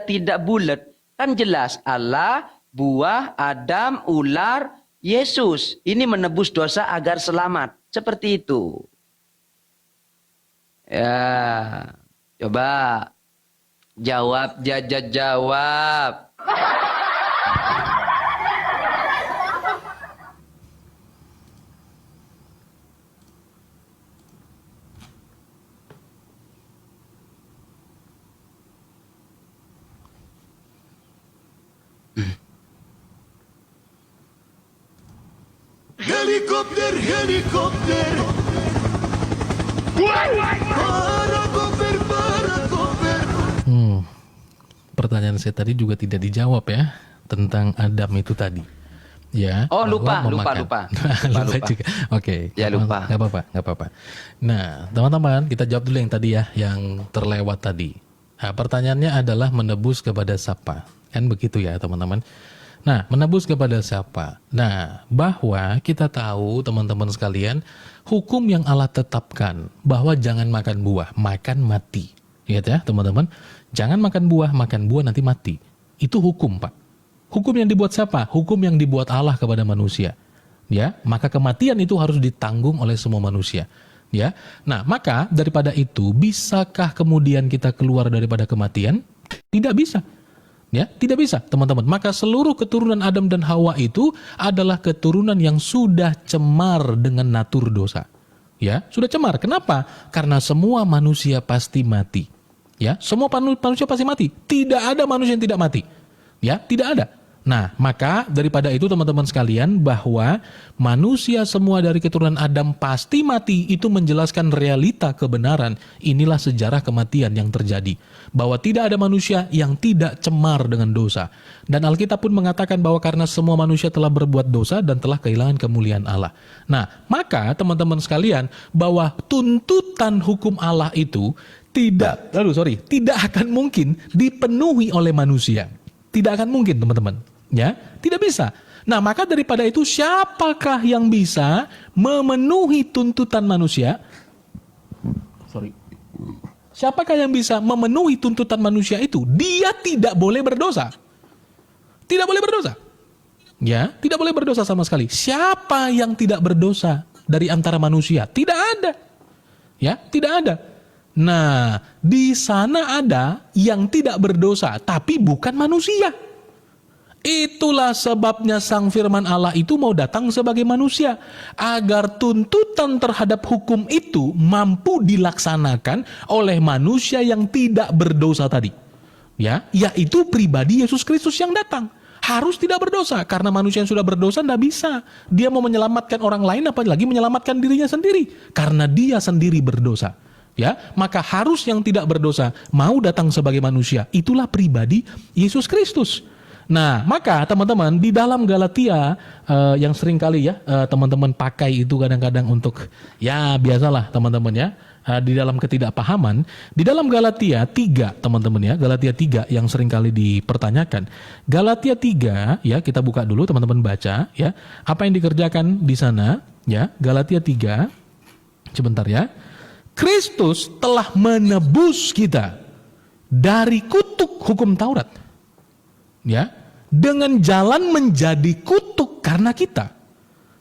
tidak bulat. Kan jelas Allah, buah, Adam, ular, Yesus. Ini menebus dosa agar selamat. Seperti itu. Ya, coba jawab, jawab. Helikopter, helikopter. Parakoper, parakoper. Pertanyaan saya tadi juga tidak dijawab ya, tentang Adam itu tadi. Ya. Oh, bahwa lupa. lupa Lupa. juga. Oke. Ya, lupa. Nggak apa-apa. Nah, teman-teman, kita jawab dulu yang tadi ya, yang terlewat tadi. Nah, pertanyaannya adalah menebus kepada siapa? Kan begitu ya, teman-teman. Nah, menebus kepada siapa? Nah, bahwa kita tahu, teman-teman sekalian, hukum yang Allah tetapkan bahwa jangan makan buah, makan mati. Ingat ya, teman-teman. Jangan makan buah nanti mati. Itu hukum, Pak. Hukum yang dibuat siapa? Hukum yang dibuat Allah kepada manusia. Ya, maka kematian itu harus ditanggung oleh semua manusia. Ya. Nah, maka daripada itu, bisakah kemudian kita keluar daripada kematian? Tidak bisa. Ya, tidak bisa, teman-teman. Maka seluruh keturunan Adam dan Hawa itu adalah keturunan yang sudah cemar dengan natur dosa. Ya, sudah cemar. Kenapa? Karena semua manusia pasti mati. Ya, semua manusia pasti mati. Tidak ada manusia yang tidak mati. Ya, tidak ada. Nah, maka daripada itu teman-teman sekalian, bahwa manusia semua dari keturunan Adam pasti mati, itu menjelaskan realita kebenaran. Inilah sejarah kematian yang terjadi. Bahwa tidak ada manusia yang tidak cemar dengan dosa. Dan Alkitab pun mengatakan bahwa karena semua manusia telah berbuat dosa dan telah kehilangan kemuliaan Allah. Nah, maka teman-teman sekalian, bahwa tuntutan hukum Allah itu tidak akan mungkin dipenuhi oleh manusia. Tidak akan mungkin, teman-teman. Ya, tidak bisa. Nah, maka daripada itu, siapakah yang bisa memenuhi tuntutan manusia? Siapakah yang bisa memenuhi tuntutan manusia itu? Dia tidak boleh berdosa. Tidak boleh berdosa. Ya, tidak boleh berdosa sama sekali. Siapa yang tidak berdosa dari antara manusia? Tidak ada. Ya, tidak ada. Nah, di sana ada yang tidak berdosa, tapi bukan manusia. Itulah sebabnya sang firman Allah itu mau datang sebagai manusia, agar tuntutan terhadap hukum itu mampu dilaksanakan oleh manusia yang tidak berdosa tadi. Ya, yaitu pribadi Yesus Kristus yang datang. Harus tidak berdosa, karena manusia yang sudah berdosa tidak bisa. Dia mau menyelamatkan orang lain, apalagi menyelamatkan dirinya sendiri, karena dia sendiri berdosa. Ya, maka harus yang tidak berdosa mau datang sebagai manusia. Itulah pribadi Yesus Kristus. Nah, maka teman-teman di dalam Galatia yang sering kali ya teman-teman pakai itu kadang-kadang untuk ya biasalah teman-teman ya di dalam ketidakpahaman. Di dalam Galatia 3 teman-teman ya, Galatia 3 yang sering kali dipertanyakan. Galatia 3 ya, kita buka dulu teman-teman baca ya. Apa yang dikerjakan di sana ya, Galatia 3. Sebentar ya. Kristus telah menebus kita dari kutuk hukum Taurat. Ya, dengan jalan menjadi kutuk karena kita.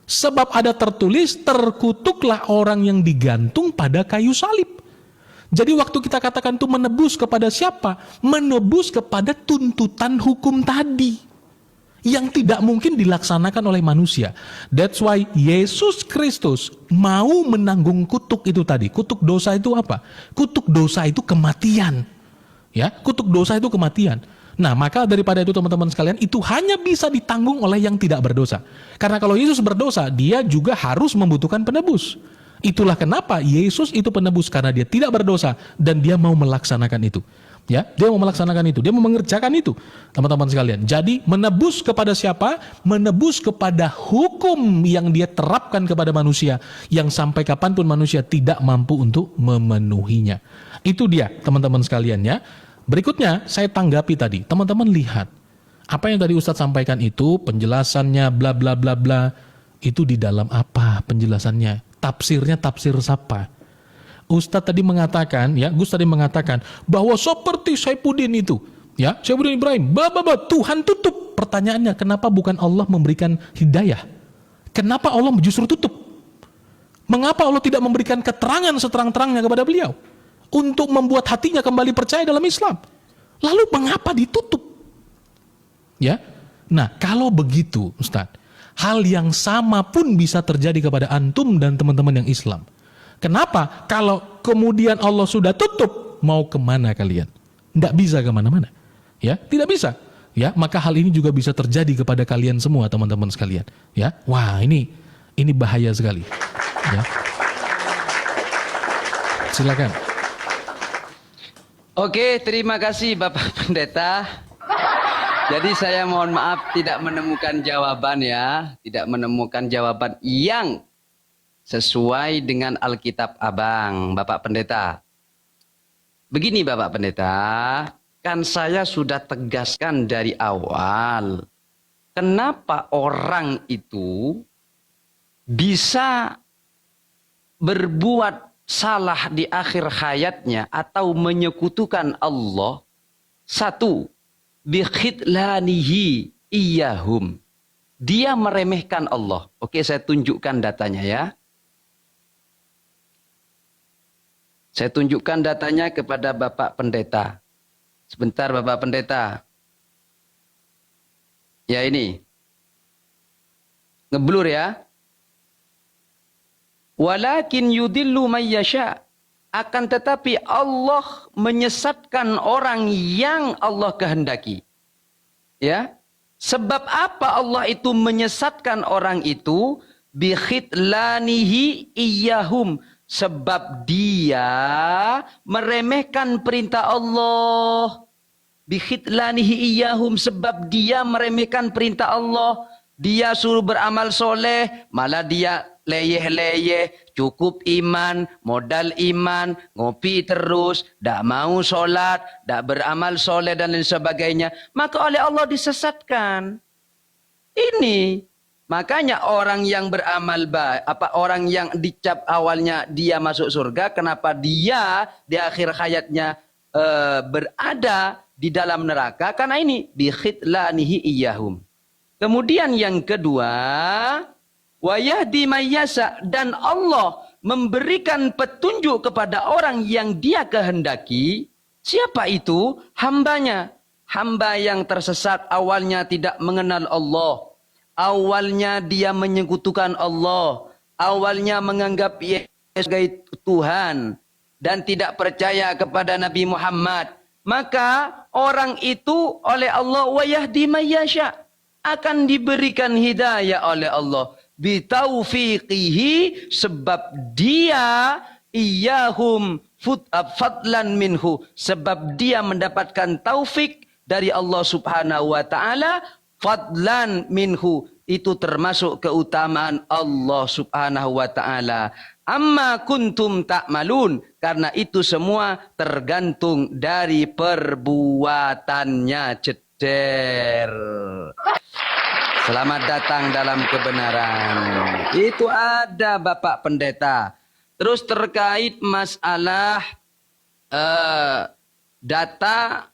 Sebab ada tertulis, terkutuklah orang yang digantung pada kayu salib. Jadi waktu kita katakan itu menebus kepada siapa? Menebus kepada tuntutan hukum tadi yang tidak mungkin dilaksanakan oleh manusia. That's why Yesus Kristus mau menanggung kutuk itu tadi. Kutuk dosa itu apa? Kutuk dosa itu kematian. Ya, kutuk dosa itu kematian. Nah, maka daripada itu teman-teman sekalian, itu hanya bisa ditanggung oleh yang tidak berdosa. Karena kalau Yesus berdosa, dia juga harus membutuhkan penebus. Itulah kenapa Yesus itu penebus, karena dia tidak berdosa dan dia mau melaksanakan itu. Ya, dia mau melaksanakan itu, dia mau mengerjakan itu, teman-teman sekalian. Jadi menebus kepada siapa? Menebus kepada hukum yang dia terapkan kepada manusia, yang sampai kapanpun manusia tidak mampu untuk memenuhinya. Itu dia, teman-teman sekalian ya. Berikutnya saya tanggapi tadi, teman-teman lihat apa yang tadi Ustadz sampaikan itu penjelasannya bla bla bla bla, itu di dalam apa penjelasannya? Tafsirnya tafsir siapa? Ustadz tadi mengatakan, ya, Gus tadi mengatakan bahwa seperti Saifuddin itu, ya, Saifuddin Ibrahim, Tuhan tutup. Pertanyaannya, kenapa bukan Allah memberikan hidayah? Kenapa Allah justru tutup? Mengapa Allah tidak memberikan keterangan seterang-terangnya kepada beliau untuk membuat hatinya kembali percaya dalam Islam? Lalu mengapa ditutup? Ya, nah kalau begitu, Ustadz, hal yang sama pun bisa terjadi kepada antum dan teman-teman yang Islam. Kenapa? Kalau kemudian Allah sudah tutup, mau kemana kalian? Nggak bisa kemana-mana. Ya, tidak bisa. Ya, maka hal ini juga bisa terjadi kepada kalian semua, teman-teman sekalian. Ya, wah ini bahaya sekali. Ya. Silakan. Oke, terima kasih Bapak Pendeta. Jadi saya mohon maaf tidak menemukan jawaban ya, tidak menemukan jawaban yang sesuai dengan Alkitab Abang, Bapak Pendeta. Begini Bapak Pendeta, kan saya sudah tegaskan dari awal, kenapa orang itu bisa berbuat salah di akhir hayatnya atau menyekutukan Allah. Satu, bikhidlanihi iyahum. Dia meremehkan Allah. Oke, saya tunjukkan datanya ya. Saya tunjukkan datanya kepada Bapak Pendeta. Sebentar Bapak Pendeta. Ya ini. Ngeblur ya. Walakin yudillu may yasha. Akan tetapi Allah menyesatkan orang yang Allah kehendaki. Ya. Sebab apa Allah itu menyesatkan orang itu? Bikhidlanihi iyahum. Sebab dia meremehkan perintah Allah. Bikhidlanihi iyahum. Sebab dia meremehkan perintah Allah. Dia suruh beramal soleh, malah dia leyeh-leyeh, cukup iman, modal iman, ngopi terus, tak mau sholat, tak beramal soleh dan lain sebagainya. Maka oleh Allah disesatkan. Ini makanya orang yang beramal baik, orang yang dicap awalnya dia masuk surga, kenapa dia di akhir hayatnya berada di dalam neraka? Karena ini bikhidlanihi iyahum. Kemudian yang kedua, wa yahdi may yasha, dan Allah memberikan petunjuk kepada orang yang dia kehendaki. Siapa itu? Hambanya. Hamba yang tersesat awalnya tidak mengenal Allah. Awalnya dia menyekutukan Allah. Awalnya menganggap Yesus sebagai Tuhan. Dan tidak percaya kepada Nabi Muhammad. Maka orang itu oleh Allah wa yahdi may yasha, akan diberikan hidayah oleh Allah. Bitaufiqihi, sebab dia iyahum fadlan minhu, sebab dia mendapatkan taufik dari Allah Subhanahu wa taala. Fadlan minhu, itu termasuk keutamaan Allah Subhanahu wa taala. Amma kuntum ta'malun, karena itu semua tergantung dari perbuatannya. Ceder. Selamat datang dalam kebenaran. Itu ada Bapak Pendeta. Terus terkait masalah data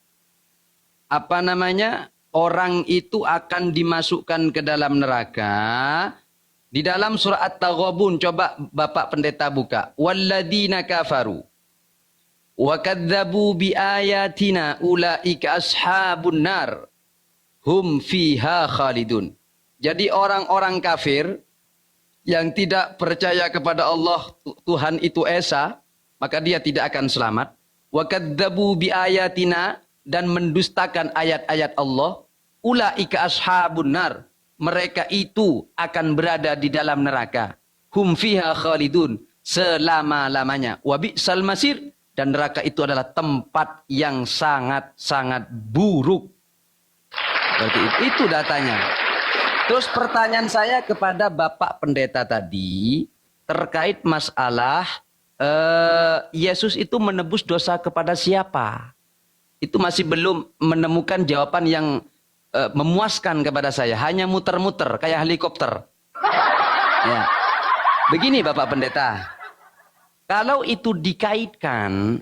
orang itu akan dimasukkan ke dalam neraka. Di dalam surah At-Taghabun, coba Bapak Pendeta buka. Walladzina kafaru Wa kadzabu bi ayatina ulaika ashabun nar hum fiha khalidun. Jadi orang-orang kafir yang tidak percaya kepada Allah Tuhan itu esa, maka dia tidak akan selamat. Wa kadzabu bi ayatina, dan mendustakan ayat-ayat Allah, ulaika ashabun nar, mereka itu akan berada di dalam neraka. Hum fiha khalidun, selama-lamanya. Wa bi'sal masir, dan neraka itu adalah tempat yang sangat-sangat buruk. Berarti itu datanya. Terus pertanyaan saya kepada Bapak Pendeta tadi terkait masalah Yesus itu menebus dosa kepada siapa? Itu masih belum menemukan jawaban yang memuaskan kepada saya. Hanya muter-muter kayak helikopter. Ya. Begini Bapak Pendeta. Kalau itu dikaitkan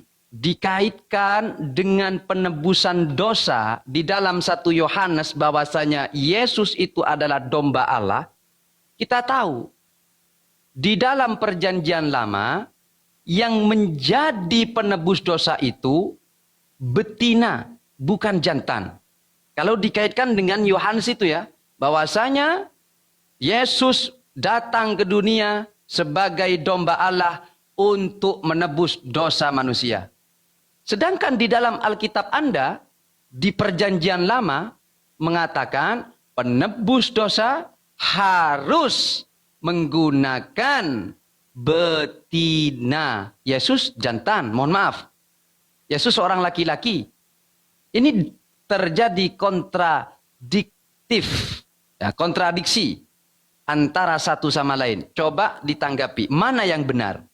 dengan penebusan dosa di dalam 1 Yohanes bahwasanya Yesus itu adalah domba Allah, kita tahu di dalam perjanjian lama yang menjadi penebus dosa itu betina, bukan jantan. Kalau dikaitkan dengan Yohanes itu ya, bahwasanya Yesus datang ke dunia sebagai domba Allah untuk menebus dosa manusia. Sedangkan di dalam Alkitab Anda, di perjanjian lama, mengatakan penebus dosa harus menggunakan betina. Yesus jantan, mohon maaf. Yesus seorang laki-laki. Ini terjadi kontradiksi antara satu sama lain. Coba ditanggapi, mana yang benar?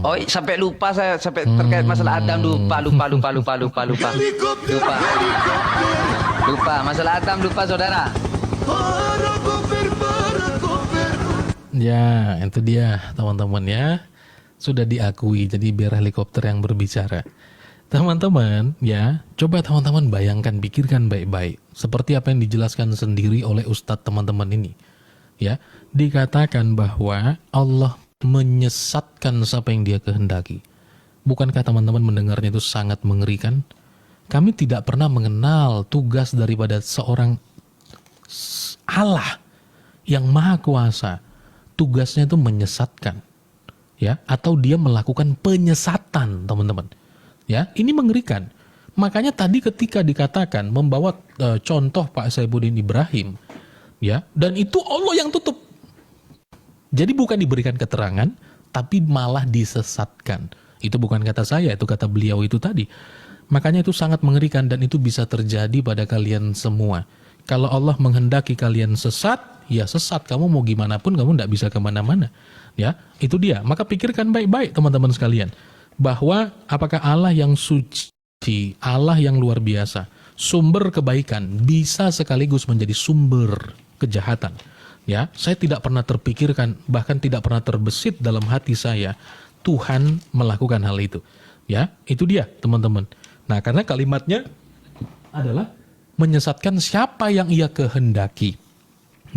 Oh, sampai lupa saya terkait masalah Adam, lupa. Helikopter, helikopter. Lupa masalah Adam, lupa saudara. Paracoper. Ya, itu dia teman-teman ya. Sudah diakui, jadi biar helikopter yang berbicara. Teman-teman ya, coba teman-teman bayangkan, pikirkan baik-baik. Seperti apa yang dijelaskan sendiri oleh Ustadz teman-teman ini. Ya, dikatakan bahwa Allah menyesatkan siapa yang dia kehendaki. Bukankah teman-teman mendengarnya itu sangat mengerikan? Kami tidak pernah mengenal tugas daripada seorang Allah yang maha kuasa. Tugasnya itu menyesatkan. Ya, atau dia melakukan penyesatan, teman-teman. Ya, ini mengerikan. Makanya tadi ketika dikatakan membawa contoh Pak Saifuddin Ibrahim, ya, dan itu Allah yang tutup. Jadi bukan diberikan keterangan, tapi malah disesatkan. Itu bukan kata saya, itu kata beliau itu tadi. Makanya itu sangat mengerikan dan itu bisa terjadi pada kalian semua. Kalau Allah menghendaki kalian sesat, ya sesat. Kamu mau gimana pun kamu tidak bisa kemana-mana. Ya, itu dia. Maka pikirkan baik-baik teman-teman sekalian. Bahwa apakah Allah yang suci, Allah yang luar biasa, sumber kebaikan, bisa sekaligus menjadi sumber kejahatan. Ya, saya tidak pernah terpikirkan, bahkan tidak pernah terbesit dalam hati saya Tuhan melakukan hal itu. Ya, itu dia teman-teman. Nah, karena kalimatnya adalah menyesatkan siapa yang ia kehendaki.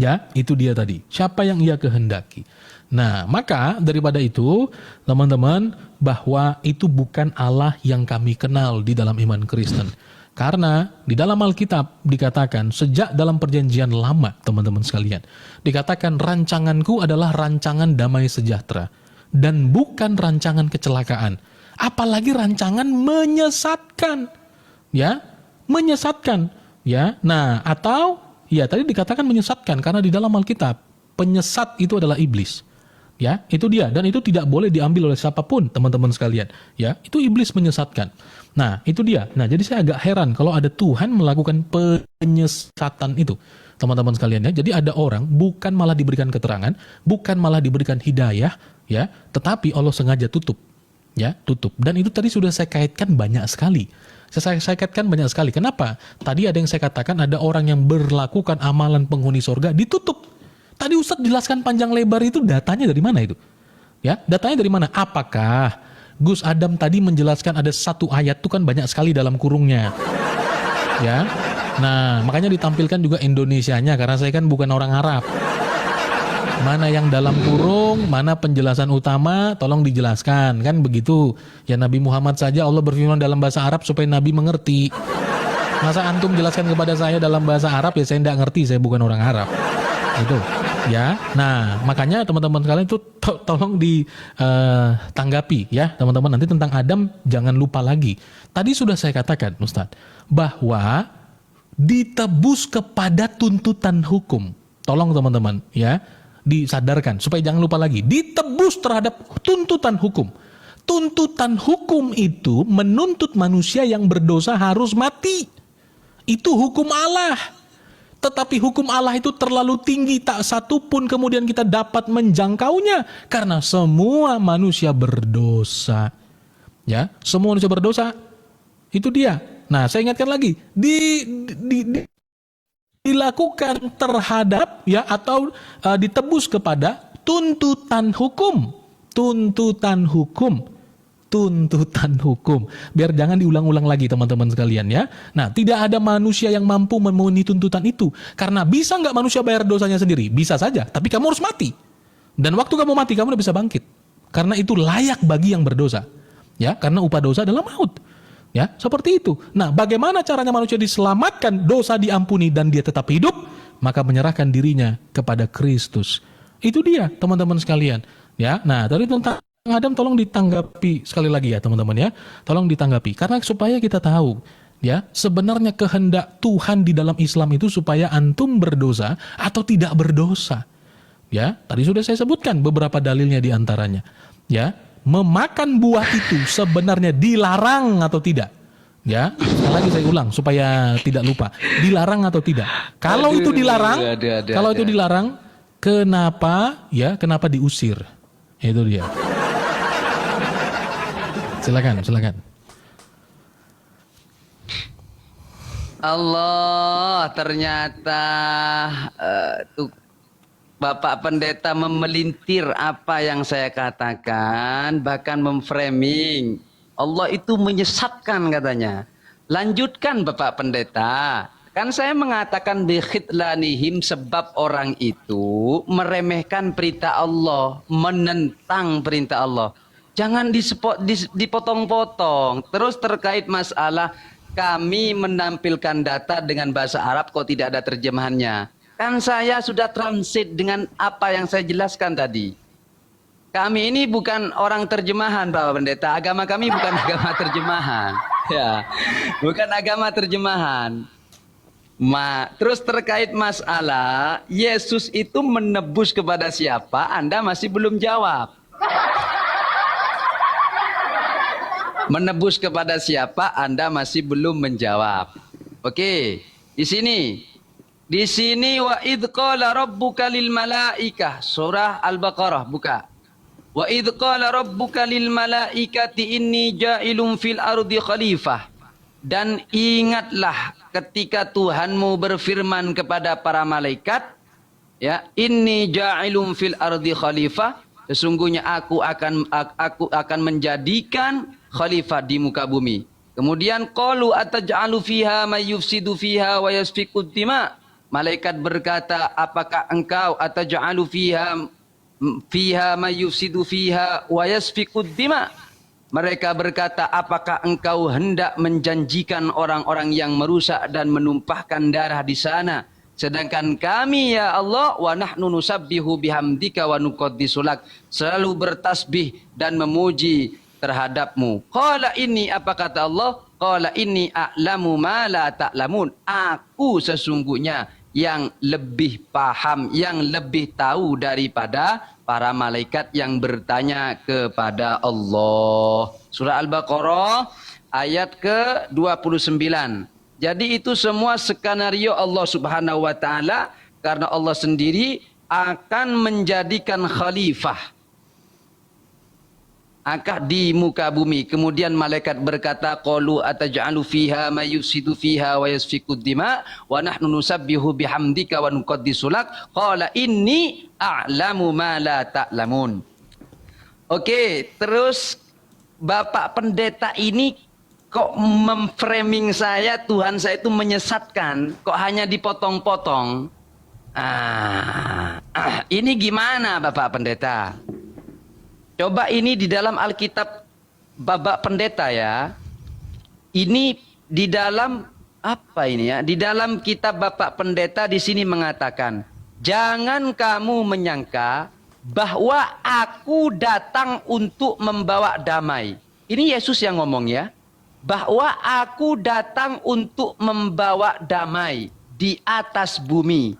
Ya, itu dia tadi. Siapa yang ia kehendaki. Nah, maka daripada itu, teman-teman, bahwa itu bukan Allah yang kami kenal di dalam iman Kristen. Karena di dalam Alkitab dikatakan sejak dalam perjanjian lama, teman-teman sekalian, dikatakan rancanganku adalah rancangan damai sejahtera dan bukan rancangan kecelakaan. Apalagi rancangan menyesatkan. Ya, menyesatkan. Ya, nah atau ya tadi dikatakan menyesatkan karena di dalam Alkitab penyesat itu adalah iblis. Ya, itu dia, dan itu tidak boleh diambil oleh siapapun, teman-teman sekalian. Ya, itu iblis menyesatkan. Nah, itu dia. Nah, jadi saya agak heran kalau ada Tuhan melakukan penyesatan itu, teman-teman sekalian ya. Jadi ada orang bukan malah diberikan keterangan, bukan malah diberikan hidayah, ya, tetapi Allah sengaja tutup. Ya, tutup. Dan itu tadi sudah saya kaitkan banyak sekali. Saya kaitkan banyak sekali. Kenapa? Tadi ada yang saya katakan, ada orang yang berlakukan amalan penghuni surga ditutup. Tadi Ustadz jelaskan panjang lebar itu, datanya dari mana itu? Ya, datanya dari mana? Apakah Gus Adam tadi menjelaskan ada satu ayat itu kan banyak sekali dalam kurungnya. Ya. Nah, makanya ditampilkan juga Indonesianya karena saya kan bukan orang Arab. Mana yang dalam kurung, mana penjelasan utama, tolong dijelaskan. Kan begitu. Ya Nabi Muhammad saja Allah berfirman dalam bahasa Arab supaya Nabi mengerti. Masa antum jelaskan kepada saya dalam bahasa Arab, ya saya tidak ngerti, saya bukan orang Arab. Itu. Ya. Nah, makanya teman-teman sekalian itu tolong ditanggapi ya, teman-teman. Nanti tentang Adam jangan lupa lagi. Tadi sudah saya katakan, Ustadz, bahwa ditebus kepada tuntutan hukum. Tolong teman-teman ya, disadarkan supaya jangan lupa lagi, ditebus terhadap tuntutan hukum. Tuntutan hukum itu menuntut manusia yang berdosa harus mati. Itu hukum Allah. Tetapi hukum Allah itu terlalu tinggi, tak satu pun kemudian kita dapat menjangkaunya karena semua manusia berdosa. Ya, semua manusia berdosa. Itu dia. Nah, saya ingatkan lagi, dilakukan terhadap ya atau ditebus kepada tuntutan hukum. Biar jangan diulang-ulang lagi teman-teman sekalian ya. Nah, tidak ada manusia yang mampu memenuhi tuntutan itu. Karena bisa nggak manusia bayar dosanya sendiri? Bisa saja, tapi kamu harus mati. Dan waktu kamu mati kamu udah bisa bangkit. Karena itu layak bagi yang berdosa. Ya, karena upah dosa adalah maut. Ya, seperti itu. Nah, bagaimana caranya manusia diselamatkan, dosa diampuni dan dia tetap hidup? Maka menyerahkan dirinya kepada Kristus. Itu dia, teman-teman sekalian. Ya, nah, tadi tentang Adam tolong ditanggapi sekali lagi ya, teman-teman ya. Tolong ditanggapi karena supaya kita tahu ya, sebenarnya kehendak Tuhan di dalam Islam itu supaya antum berdosa atau tidak berdosa. Ya, tadi sudah saya sebutkan beberapa dalilnya di antaranya. Ya, memakan buah itu sebenarnya dilarang atau tidak? Ya, sekali lagi saya ulang supaya tidak lupa. Dilarang atau tidak? Kalau itu dilarang, kalau itu dilarang, kenapa diusir? Itu dia. Silakan. Allah, ternyata Bapak Pendeta memelintir apa yang saya katakan, bahkan memframing. Allah itu menyesatkan katanya. Lanjutkan Bapak Pendeta. Kan saya mengatakan bikhidlanihim, sebab orang itu meremehkan perintah Allah, menentang perintah Allah. Jangan dipotong-potong. Terus terkait masalah kami menampilkan data dengan bahasa Arab kok tidak ada terjemahannya. Kan saya sudah translate dengan apa yang saya jelaskan tadi. Kami ini bukan orang terjemahan, Bapak Pendeta. Agama kami bukan agama terjemahan. Ya, bukan agama terjemahan. Terus terkait masalah Yesus itu menebus kepada siapa? Anda masih belum jawab. Menebus kepada siapa? Anda masih belum menjawab. Oke, di sini wa idz qala rabbuka lil malaikah, surah Al-Baqarah, buka. Wa idz qala rabbuka lil malaikati inni ja'ilun fil ardi khalifah. Dan ingatlah ketika Tuhanmu berfirman kepada para malaikat, ya, inni ja'ilun fil ardi khalifah, sesungguhnya aku akan menjadikan khalifah di muka bumi. Kemudian qalu ataj'alu fiha may yufsidu fiha wa yasfiku dima. Malaikat berkata, apakah engkau ataj'alu fiha may yufsidu fiha wa yasfiku dima? Mereka berkata, apakah engkau hendak menjanjikan orang-orang yang merusak dan menumpahkan darah di sana? Sedangkan kami ya Allah, wa nahnu nusabbihu bihamdika wa nuqaddisu lak, selalu bertasbih dan memuji terhadapmu. Qala inni, apa kata Allah? Qala inni a'lamu ma la ta'lamun. Aku sesungguhnya yang lebih paham, yang lebih tahu daripada para malaikat yang bertanya kepada Allah. Surah Al-Baqarah ayat ke-29. Jadi itu semua skenario Allah Subhanahu wa taala, karena Allah sendiri akan menjadikan khalifah. di muka bumi. Kemudian malaikat berkata, qalu ataj'alu fiha may yufsidu fiha wa yasfikud dima wa nahnu nusabbihu bihamdika wa nuqaddisu lak. Qala inni a'lamu ma la ta'lamun. Oke, terus Bapak Pendeta ini kok memframing saya, Tuhan saya itu menyesatkan, kok hanya dipotong-potong. Ini gimana Bapak Pendeta? Coba ini di dalam Alkitab Bapak Pendeta ya. Ini di dalam apa ini ya? Di dalam kitab Bapak Pendeta di sini mengatakan, jangan kamu menyangka bahwa aku datang untuk membawa damai. Ini Yesus yang ngomong ya. Bahwa aku datang untuk membawa damai di atas bumi.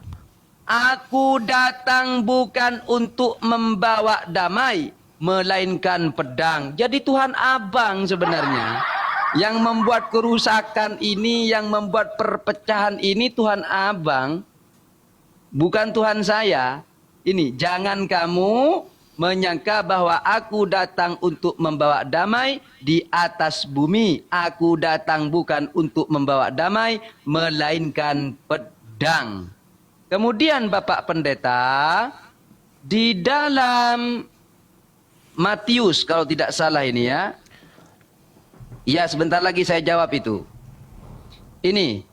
Aku datang bukan untuk membawa damai, melainkan pedang. Jadi Tuhan abang sebenarnya yang membuat kerusakan ini, yang membuat perpecahan ini Tuhan abang, bukan Tuhan saya. Ini jangan kamu menyangka bahwa aku datang untuk membawa damai di atas bumi. Aku datang bukan untuk membawa damai, melainkan pedang. Kemudian Bapak Pendeta, di dalam Matius kalau tidak salah ini ya. Ya sebentar lagi saya jawab itu. Ini.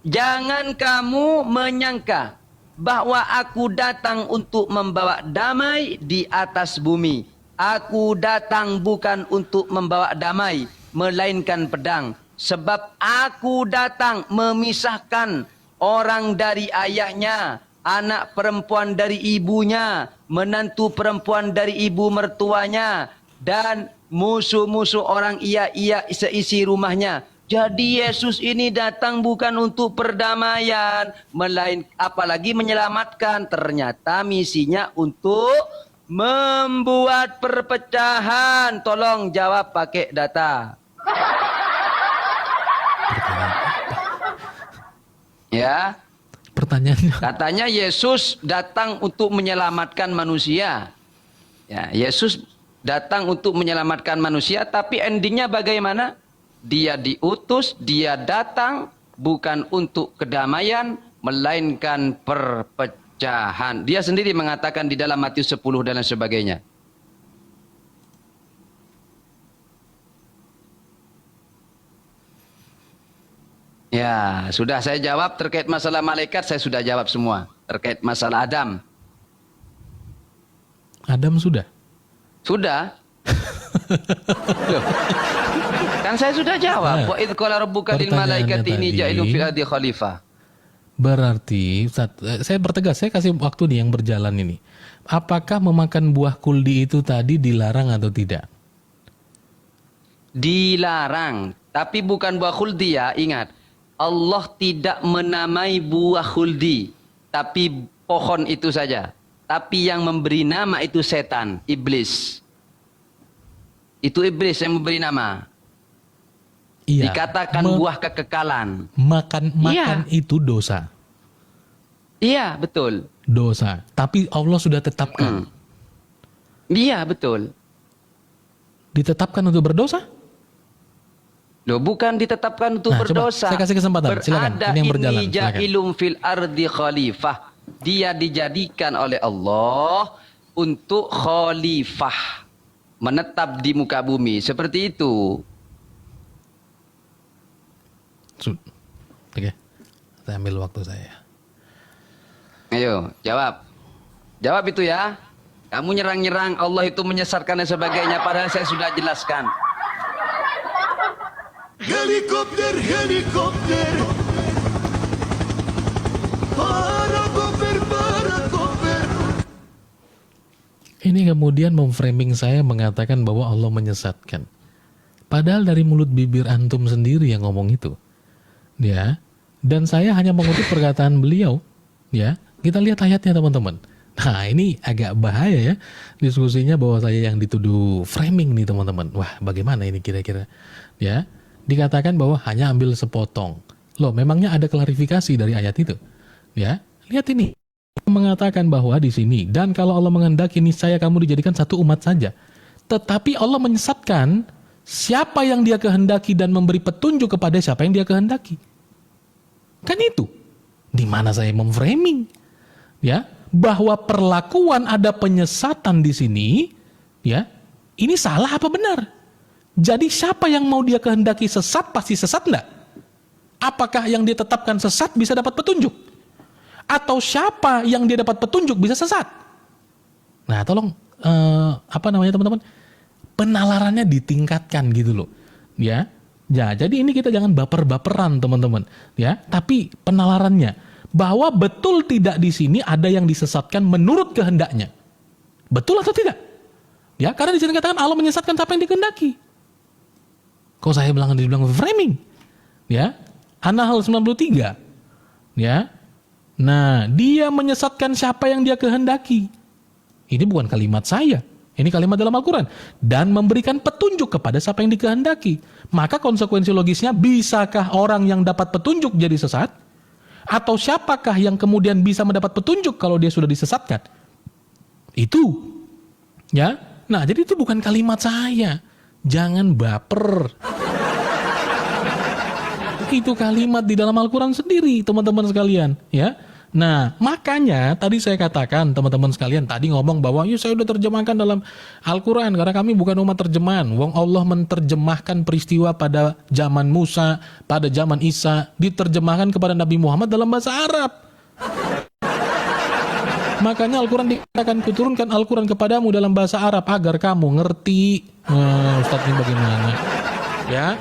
Jangan kamu menyangka bahwa aku datang untuk membawa damai di atas bumi. Aku datang bukan untuk membawa damai, melainkan pedang. Sebab aku datang memisahkan orang dari ayahnya, anak perempuan dari ibunya, menantu perempuan dari ibu mertuanya, dan musuh-musuh orang ia seisi rumahnya. Jadi Yesus ini datang bukan untuk perdamaian, apalagi menyelamatkan. Ternyata misinya untuk membuat perpecahan. Tolong jawab pakai data. Ya. Pertanyaannya. Katanya Yesus datang untuk menyelamatkan manusia. Ya, Yesus datang untuk menyelamatkan manusia, tapi endingnya bagaimana? Dia diutus, dia datang bukan untuk kedamaian, melainkan perpecahan. Dia sendiri mengatakan di dalam Matius 10 dan lain sebagainya. Ya, sudah saya jawab terkait masalah malaikat, saya sudah jawab semua. Terkait masalah Adam. Adam sudah? Sudah. Loh. Kan saya sudah jawab. Wa idh qala rabbuka lil malaikati inni ja'ilun fil ardi khalifah. Berarti, saya bertegas, saya kasih waktu nih yang berjalan ini. Apakah memakan buah kuldi itu tadi dilarang atau tidak? Dilarang. Tapi bukan buah khuldi ya, ingat. Allah tidak menamai buah khuldi, tapi pohon itu saja. Tapi yang memberi nama itu setan, iblis. Itu iblis yang memberi nama. Iya. Dikatakan buah kekekalan. Makan itu dosa. Iya, betul. Dosa. Tapi Allah sudah tetapkan. Iya, betul. Ditetapkan untuk berdosa? Loh, bukan ditetapkan untuk berdosa. Coba, saya kasih kesempatan. Silakan. Ini yang berjalan. Ini ja'ilum fil ardi khalifah. Dia dijadikan oleh Allah untuk khalifah. Menetap di muka bumi. Seperti itu. Oke. Saya ambil waktu saya. Ayo, jawab. Jawab itu ya. Kamu nyerang-nyerang Allah itu menyesatkan dan sebagainya. Padahal saya sudah jelaskan. Helikopter, helikopter. Parakoper, parakoper. Ini kemudian memframing saya mengatakan bahwa Allah menyesatkan. Padahal dari mulut bibir antum sendiri yang ngomong itu. Ya. Dan saya hanya mengutip perkataan beliau. Ya. Kita lihat ayatnya teman-teman. Nah ini agak bahaya ya. Diskusinya bahwa saya yang dituduh framing nih teman-teman. Wah bagaimana ini kira-kira. Ya. Dikatakan bahwa hanya ambil sepotong. Loh, memangnya ada klarifikasi dari ayat itu? Ya, lihat ini. Mengatakan bahwa di sini, dan kalau Allah menghendaki niscaya kamu dijadikan satu umat saja. Tetapi Allah menyesatkan siapa yang dia kehendaki dan memberi petunjuk kepada siapa yang dia kehendaki. Kan itu. Di mana saya memframing, ya, bahwa perlakuan ada penyesatan di sini, ya, ini salah apa benar? Jadi siapa yang mau dia kehendaki sesat pasti sesat enggak? Apakah yang dia tetapkan sesat bisa dapat petunjuk? Atau siapa yang dia dapat petunjuk bisa sesat? Nah, tolong teman-teman? Penalarannya ditingkatkan gitu loh. Ya. Ya, jadi ini kita jangan baper-baperan teman-teman, ya. Tapi penalarannya bahwa betul tidak di sini ada yang disesatkan menurut kehendaknya. Betul atau tidak? Ya, karena di sini katakan Allah menyesatkan siapa yang dikehendaki. Kok saya dibilang framing? Ya. An-Nahl 93. Ya. Nah, dia menyesatkan siapa yang dia kehendaki. Ini bukan kalimat saya. Ini kalimat dalam Al-Quran. Dan memberikan petunjuk kepada siapa yang dikehendaki. Maka konsekuensi logisnya, bisakah orang yang dapat petunjuk jadi sesat? Atau siapakah yang kemudian bisa mendapat petunjuk kalau dia sudah disesatkan? Itu. Ya. Nah, jadi itu bukan kalimat saya. Jangan baper. Itu kalimat di dalam Al-Quran sendiri, teman-teman sekalian. Ya. Nah, makanya tadi saya katakan teman-teman sekalian tadi ngomong bahwa ya saya udah terjemahkan dalam Al-Quran karena kami bukan umat terjemahan. Wong Allah menerjemahkan peristiwa pada zaman Musa, pada zaman Isa, diterjemahkan kepada Nabi Muhammad dalam bahasa Arab. Makanya Al-Quran dikatakan kuturunkan Al-Quran kepadamu dalam bahasa Arab agar kamu ngerti. Ustaz ini bagaimana? Ya,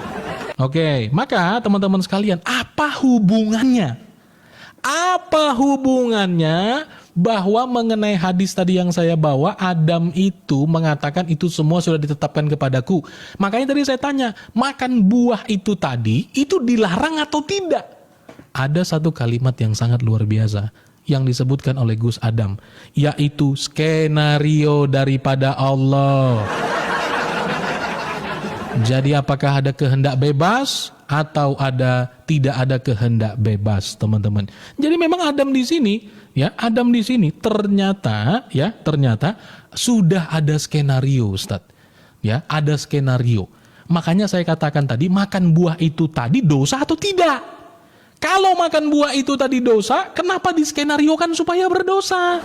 oke. Maka teman-teman sekalian, apa hubungannya? Apa hubungannya bahwa mengenai hadis tadi yang saya bawa, Adam itu mengatakan itu semua sudah ditetapkan kepadaku. Makanya tadi saya tanya, makan buah itu tadi, itu dilarang atau tidak? Ada satu kalimat yang sangat luar biasa yang disebutkan oleh Gus Adam, yaitu skenario daripada Allah. Jadi apakah ada kehendak bebas atau tidak ada kehendak bebas, teman-teman. Jadi memang Adam di sini, ya, Adam di sini ternyata sudah ada skenario, Ustaz. Ya, ada skenario. Makanya saya katakan tadi, makan buah itu tadi dosa atau tidak? Kalau makan buah itu tadi dosa, kenapa diskenariokan supaya berdosa?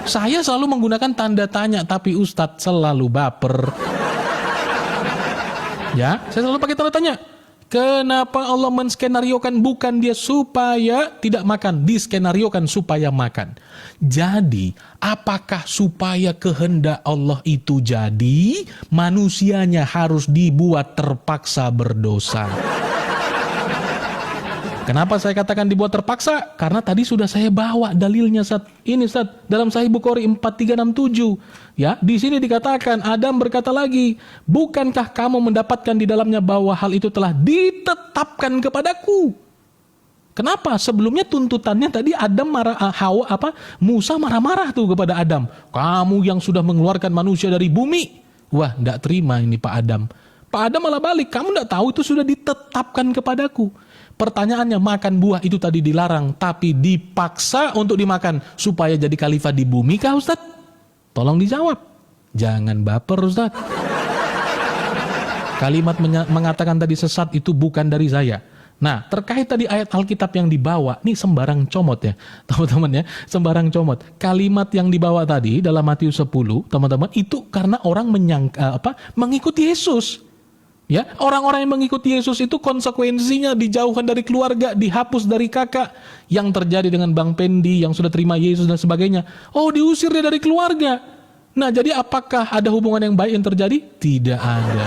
Saya selalu menggunakan tanda tanya, tapi Ustadz selalu baper. Ya, saya selalu pakai tanda tanya. Kenapa Allah menskenariokan bukan dia supaya tidak makan, diskenariokan supaya makan. Jadi, apakah supaya kehendak Allah itu jadi, manusianya harus dibuat terpaksa berdosa? Kenapa saya katakan dibuat terpaksa? Karena tadi sudah saya bawa dalilnya Ustaz. Ini Ustaz, dalam Sahih Bukhari 4367. Ya, di sini dikatakan Adam berkata lagi, "Bukankah kamu mendapatkan di dalamnya bahwa hal itu telah ditetapkan kepadaku?" Kenapa? Sebelumnya tuntutannya tadi Adam Musa marah-marah tuh kepada Adam. "Kamu yang sudah mengeluarkan manusia dari bumi." Wah, enggak terima ini Pak Adam. Pak Adam malah balik, "Kamu enggak tahu itu sudah ditetapkan kepadaku." Pertanyaannya, makan buah itu tadi dilarang, tapi dipaksa untuk dimakan supaya jadi khalifah di bumi kah Ustaz? Tolong dijawab. Jangan baper Ustaz. Kalimat mengatakan tadi sesat itu bukan dari saya. Nah, terkait tadi ayat Alkitab yang dibawa, ini sembarang comot ya, teman-teman ya, sembarang comot. Kalimat yang dibawa tadi dalam Matius 10, teman-teman, itu karena orang mengikuti Yesus. Ya, orang-orang yang mengikuti Yesus itu konsekuensinya dijauhkan dari keluarga, dihapus dari kakak. Yang terjadi dengan Bang Pendi yang sudah terima Yesus dan sebagainya. Oh, diusir dia dari keluarga. Nah, jadi apakah ada hubungan yang baik yang terjadi? Tidak ada.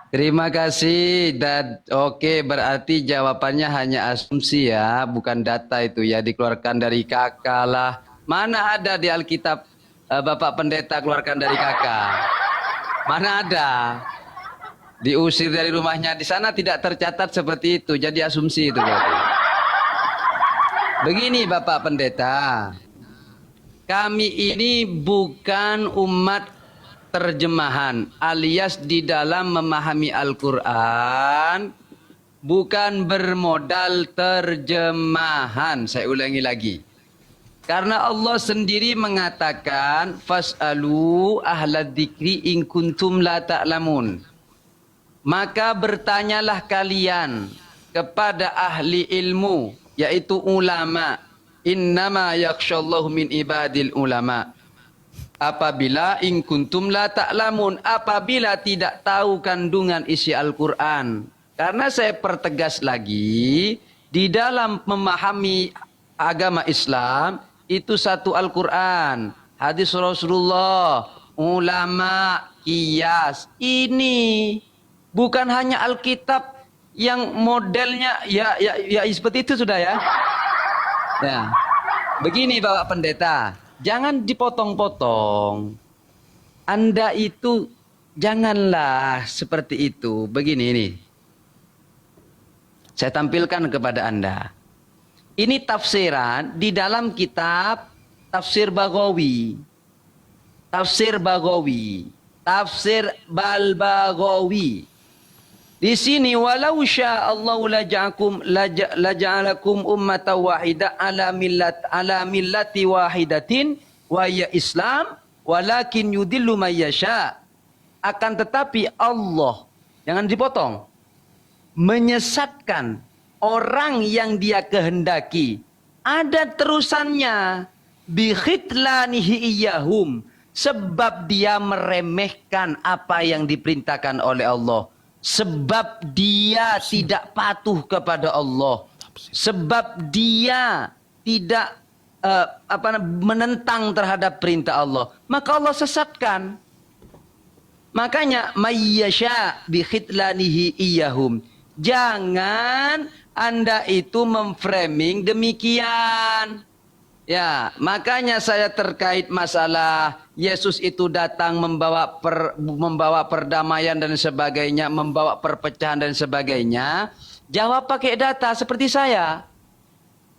Terima kasih dan oke, berarti jawabannya hanya asumsi ya, bukan data itu ya, dikeluarkan dari kakak lah. Mana ada di Alkitab Bapak Pendeta keluarkan dari kakak? Mana ada? Diusir dari rumahnya, di sana tidak tercatat seperti itu, jadi asumsi itu berarti. Begini Bapak Pendeta, kami ini bukan umat terjemahan alias di dalam memahami Al-Quran bukan bermodal terjemahan. Saya ulangi lagi. Karena Allah sendiri mengatakan fas'alu ahlad dzikri in kuntum la ta'lamun. Maka bertanyalah kalian kepada ahli ilmu, yaitu ulama. Innama yakhsyallahu min ibadil ulama. Apabila in kuntum la ta'lamun, apabila tidak tahu kandungan isi Al-Qur'an. Karena saya pertegas lagi, di dalam memahami agama Islam itu satu Al-Quran, hadis Rasulullah, ulama, qiyas. Ini bukan hanya Alkitab yang modelnya ya seperti itu sudah ya. Ya. Begini Bapak Pendeta, jangan dipotong-potong. Anda itu janganlah seperti itu. Begini ini. Saya tampilkan kepada Anda. Ini tafsiran di dalam kitab Tafsir Baghawi. Tafsir Baghawi. Tafsir Bal-Baghawi. Di sini walau sya'allahu laja'alakum ummatan wahidah ala millati wahidatin wa ya Islam walakin yudillu may yasha. Akan tetapi Allah, jangan dipotong, menyesatkan orang yang dia kehendaki. Ada terusannya. Bikhitlanihi iyahum. Sebab dia meremehkan apa yang diperintahkan oleh Allah. Sebab dia tidak patuh kepada Allah. Sebab dia tidak menentang terhadap perintah Allah. Maka Allah sesatkan. Makanya mayyasha bikhitlanihi iyahum. Jangan Anda itu memframing demikian. Ya, makanya saya terkait masalah Yesus itu datang membawa perdamaian dan sebagainya, membawa perpecahan dan sebagainya. Jawab pakai data seperti saya.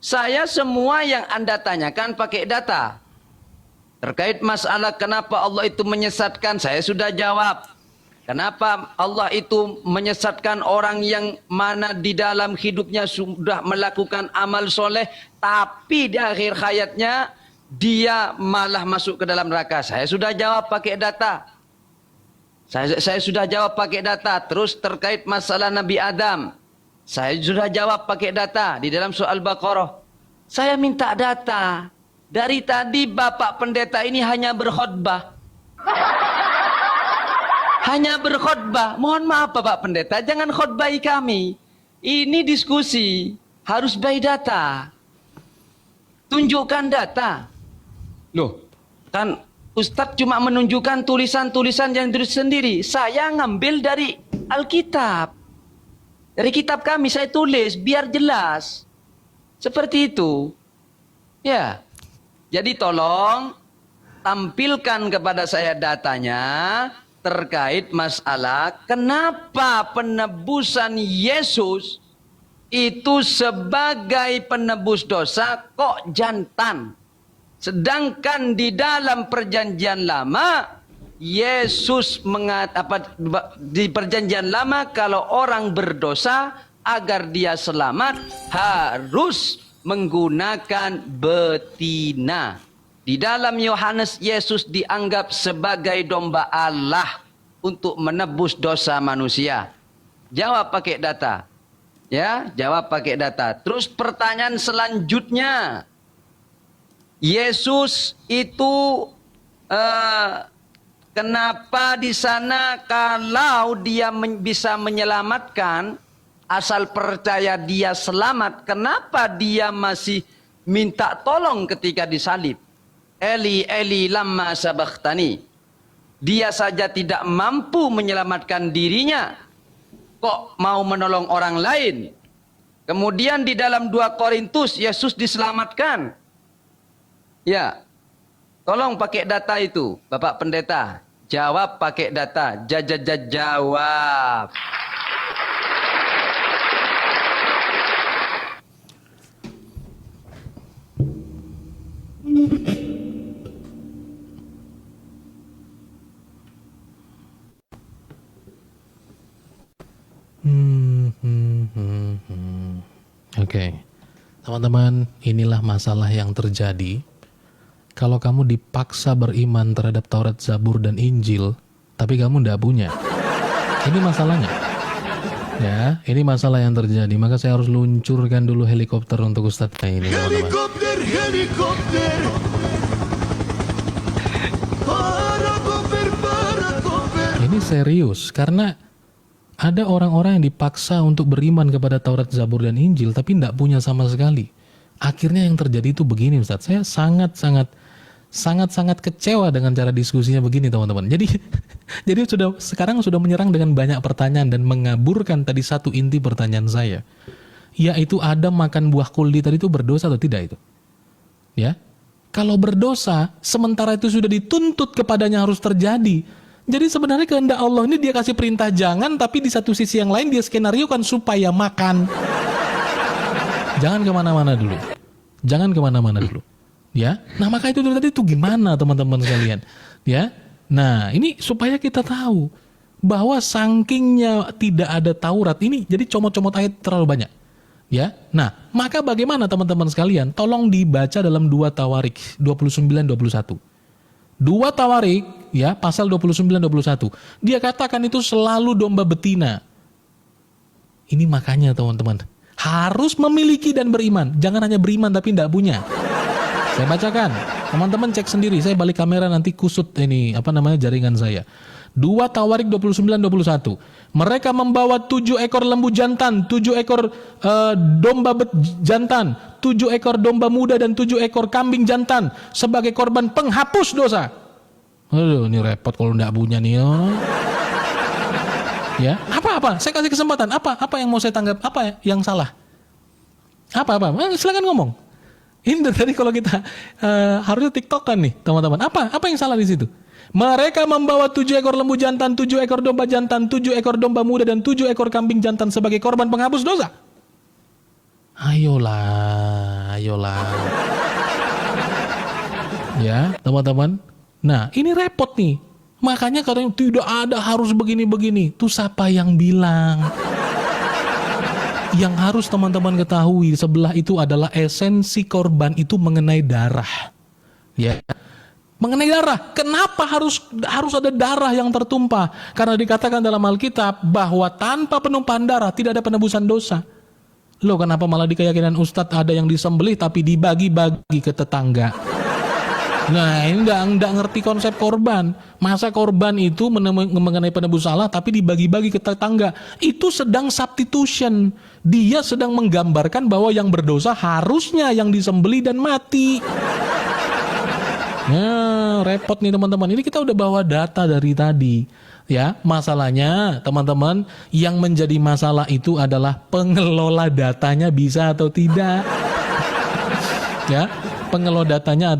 Saya semua yang Anda tanyakan pakai data. Terkait masalah kenapa Allah itu menyesatkan, saya sudah jawab. Kenapa Allah itu menyesatkan orang yang mana di dalam hidupnya sudah melakukan amal soleh, tapi di akhir hayatnya dia malah masuk ke dalam neraka. Saya sudah jawab pakai data. Saya sudah jawab pakai data. Terus terkait masalah Nabi Adam, saya sudah jawab pakai data di dalam soal Baqarah. Saya minta data. Dari tadi Bapak Pendeta ini hanya berkhutbah. Hanya berkhutbah. Mohon maaf Bapak Pendeta, jangan khutbahi kami. Ini diskusi, harus by data. Tunjukkan data. Loh, kan Ustadz cuma menunjukkan tulisan-tulisan yang ditulis sendiri. Saya ngambil dari Alkitab. Dari kitab kami saya tulis, biar jelas. Seperti itu. Ya. Jadi tolong tampilkan kepada saya datanya terkait masalah kenapa penebusan Yesus itu sebagai penebus dosa kok jantan. Sedangkan di dalam perjanjian lama Yesus di perjanjian lama kalau orang berdosa agar dia selamat harus menggunakan betina. Di dalam Yohanes, Yesus dianggap sebagai domba Allah untuk menebus dosa manusia. Jawab pakai data. Ya, jawab pakai data. Terus pertanyaan selanjutnya. Yesus itu kenapa di sana kalau dia bisa menyelamatkan, asal percaya dia selamat, kenapa dia masih minta tolong ketika disalib? Eli, Eli, lama sabakhtani. Dia saja tidak mampu menyelamatkan dirinya. Kok mau menolong orang lain? Kemudian di dalam 2 Korintus, Yesus diselamatkan. Ya, tolong pakai data itu, Bapak Pendeta. Jawab pakai data. Jawab. Oke. Teman-teman, inilah masalah yang terjadi kalau kamu dipaksa beriman terhadap Taurat, Zabur, dan Injil, tapi kamu tidak punya. Ini masalahnya. Ya, ini masalah yang terjadi. Maka saya harus luncurkan dulu helikopter untuk Ustadznya ini, teman-teman. Helikopter, helikopter. Parakoper. Ini serius, karena ada orang-orang yang dipaksa untuk beriman kepada Taurat, Zabur, dan Injil, tapi tidak punya sama sekali. Akhirnya yang terjadi itu begini, Ustadz. Saya sangat kecewa dengan cara diskusinya begini, teman-teman. Jadi sekarang sudah menyerang dengan banyak pertanyaan dan mengaburkan tadi satu inti pertanyaan saya, yaitu Adam makan buah kuldi tadi itu berdosa atau tidak itu? Ya, kalau berdosa, sementara itu sudah dituntut kepadanya harus terjadi. Jadi sebenarnya kehendak Allah ini dia kasih perintah jangan, tapi di satu sisi yang lain dia skenario kan supaya makan. Jangan kemana-mana dulu. Jangan kemana-mana dulu. Ya, nah maka itu tadi itu gimana teman-teman sekalian? Ya, nah ini supaya kita tahu bahwa sangkingnya tidak ada Taurat ini, jadi comot-comot ayat terlalu banyak. Ya, nah maka bagaimana teman-teman sekalian? Tolong dibaca dalam 2 Tawarik 29-21. 2 Tawarik, ya, pasal 29-21. Dia katakan itu selalu domba betina. Ini makanya teman-teman, harus memiliki dan beriman. Jangan hanya beriman tapi tidak punya. Saya bacakan. Teman-teman cek sendiri. Saya balik kamera nanti kusut ini, jaringan saya. 2 Tawarik 29-21. Mereka membawa 7 ekor lembu jantan, 7 ekor domba jantan, 7 ekor domba muda dan 7 ekor kambing jantan sebagai korban penghapus dosa. Aduh, ini repot kalau enggak punya nih. Ya, apa? Saya kasih kesempatan. Apa yang mau saya tanggap? Apa yang salah? Apa? Silakan ngomong. Ini tadi kalau kita harusnya TikTok kan nih, teman-teman. Apa yang salah di situ? Mereka membawa 7 ekor lembu jantan, 7 ekor domba jantan, 7 ekor domba muda dan 7 ekor kambing jantan sebagai korban penghapus dosa. Ayolah. Ya, teman-teman. Nah, ini repot nih. Makanya katanya tidak ada harus begini-begini. Itu siapa yang bilang? Yang harus teman-teman ketahui sebelah itu adalah esensi korban itu mengenai darah. Ya. Mengenai darah, kenapa harus ada darah yang tertumpah? Karena dikatakan dalam Alkitab bahwa tanpa penumpahan darah tidak ada penebusan dosa. Loh, kenapa malah di keyakinan Ustadz ada yang disembelih tapi dibagi-bagi ke tetangga? Nah, ini enggak ngerti konsep korban. Masa korban itu mengenai penebus salah tapi dibagi-bagi ke tetangga. Itu sedang substitution. Dia sedang menggambarkan bahwa yang berdosa harusnya yang disembelih dan mati. Nah, repot nih teman-teman. Ini kita udah bawa data dari tadi. Ya, masalahnya teman-teman, yang menjadi masalah itu adalah pengelola datanya bisa atau tidak. Ya, pengelola datanya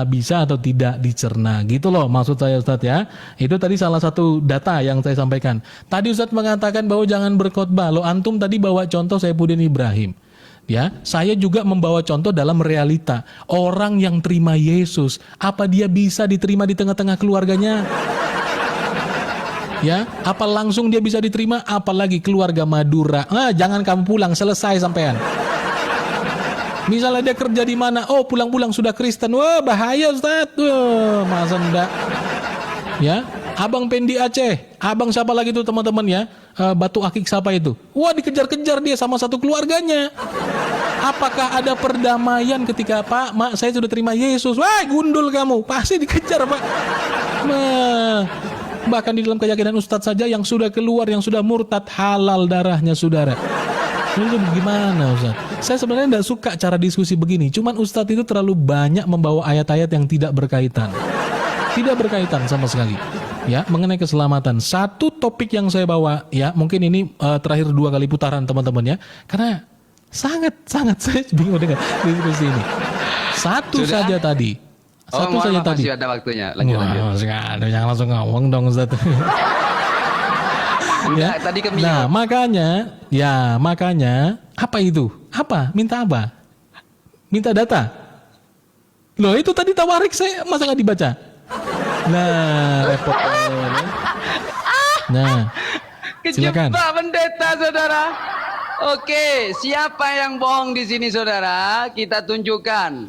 bisa atau tidak dicerna. Gitu loh maksud saya Ustadz ya. Itu tadi salah satu data yang saya sampaikan. Tadi Ustadz mengatakan bahwa jangan berkhotbah. Lo antum tadi bawa contoh Saifuddin Ibrahim. Ya, saya juga membawa contoh dalam realita. Orang yang terima Yesus, apa dia bisa diterima di tengah-tengah keluarganya? Ya, apa langsung dia bisa diterima? Apalagi keluarga Madura. Jangan kamu pulang, selesai sampean. Misalnya dia kerja di mana? Oh, pulang-pulang sudah Kristen. Wah, bahaya Ustaz. Masa enggak? Ya, Abang Pendi Aceh. Abang siapa lagi tuh teman-teman ya? Batu Akik siapa itu? Wah, dikejar-kejar dia sama satu keluarganya. Apakah ada perdamaian ketika Pak, Mak, saya sudah terima Yesus? Wah, gundul kamu. Pasti dikejar, Pak. Bahkan di dalam keyakinan Ustadz saja yang sudah keluar, yang sudah murtad, halal darahnya saudara. Itu gimana Ustadz? Saya sebenarnya tidak suka cara diskusi begini. Cuman Ustadz itu terlalu banyak membawa ayat-ayat yang tidak berkaitan. Tidak berkaitan sama sekali. Ya, mengenai keselamatan. Satu topik yang saya bawa, ya mungkin ini terakhir 2 kali putaran teman-teman ya. Karena sangat saya bingung dengan diskusi ini. Satu Sudah? saja tadi. Satu saja tadi. Masih ada waktunya. Lanjut. Jangan langsung ngomong dong Ustaz. Ya, tadi ke mute. Nah, makanya apa itu? Apa? Minta apa? Minta data. Loh, itu tadi Tawarik saya masa nggak dibaca? Nah, repot. Nah, silakan. Kejebak pendeta saudara. Oke, siapa yang bohong di sini saudara? Kita tunjukkan.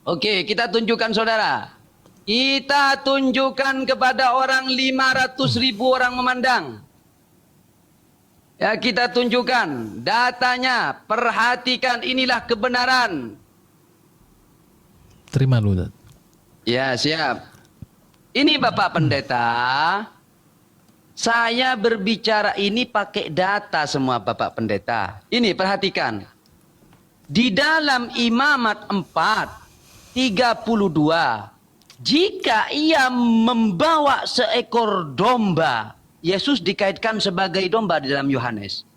Oke, kita tunjukkan saudara. Kita tunjukkan kepada orang 500.000 orang memandang. Ya, kita tunjukkan datanya. Perhatikan, inilah kebenaran. Terima lu, Ustaz. Ya, siap. Ini Bapak Pendeta. Saya berbicara ini pakai data semua Bapak Pendeta. Ini perhatikan. Di dalam Imamat 4:32, jika ia membawa seekor domba, Yesus dikaitkan sebagai domba di dalam Yohanes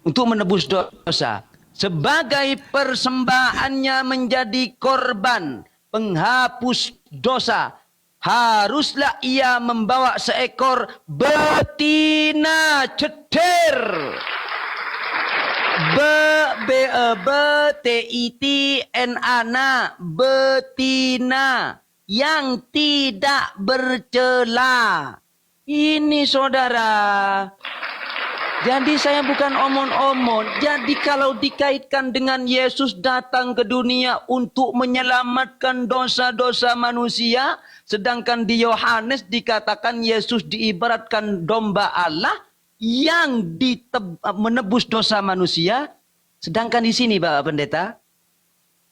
untuk menebus dosa. Sebagai persembahannya menjadi korban penghapus dosa, haruslah ia membawa seekor betina cetir. B-T-I-T-N-A, betina yang tidak bercela. Ini saudara. Jadi saya bukan omong-omong. Jadi kalau dikaitkan dengan Yesus datang ke dunia untuk menyelamatkan dosa-dosa manusia, sedangkan di Yohanes dikatakan Yesus diibaratkan domba Allah yang menebus dosa manusia, sedangkan di sini Bapak Pendeta,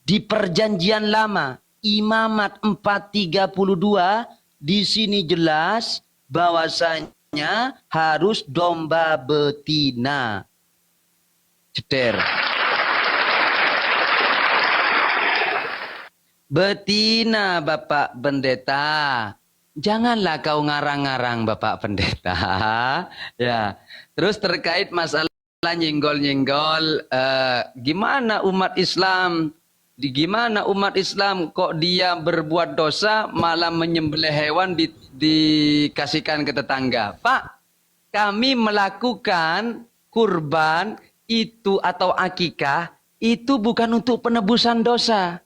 di Perjanjian Lama, Imamat 4:32, di sini jelas bahwasanya harus domba betina cetir. Betina Bapak Pendeta. Janganlah kau ngarang-ngarang Bapak Pendeta. Ya. Terus terkait masalah nyenggol-nyenggol, gimana umat Islam kok dia berbuat dosa malah menyembelih hewan dikasihkan ke tetangga. Pak, kami melakukan kurban itu atau akikah itu bukan untuk penebusan dosa.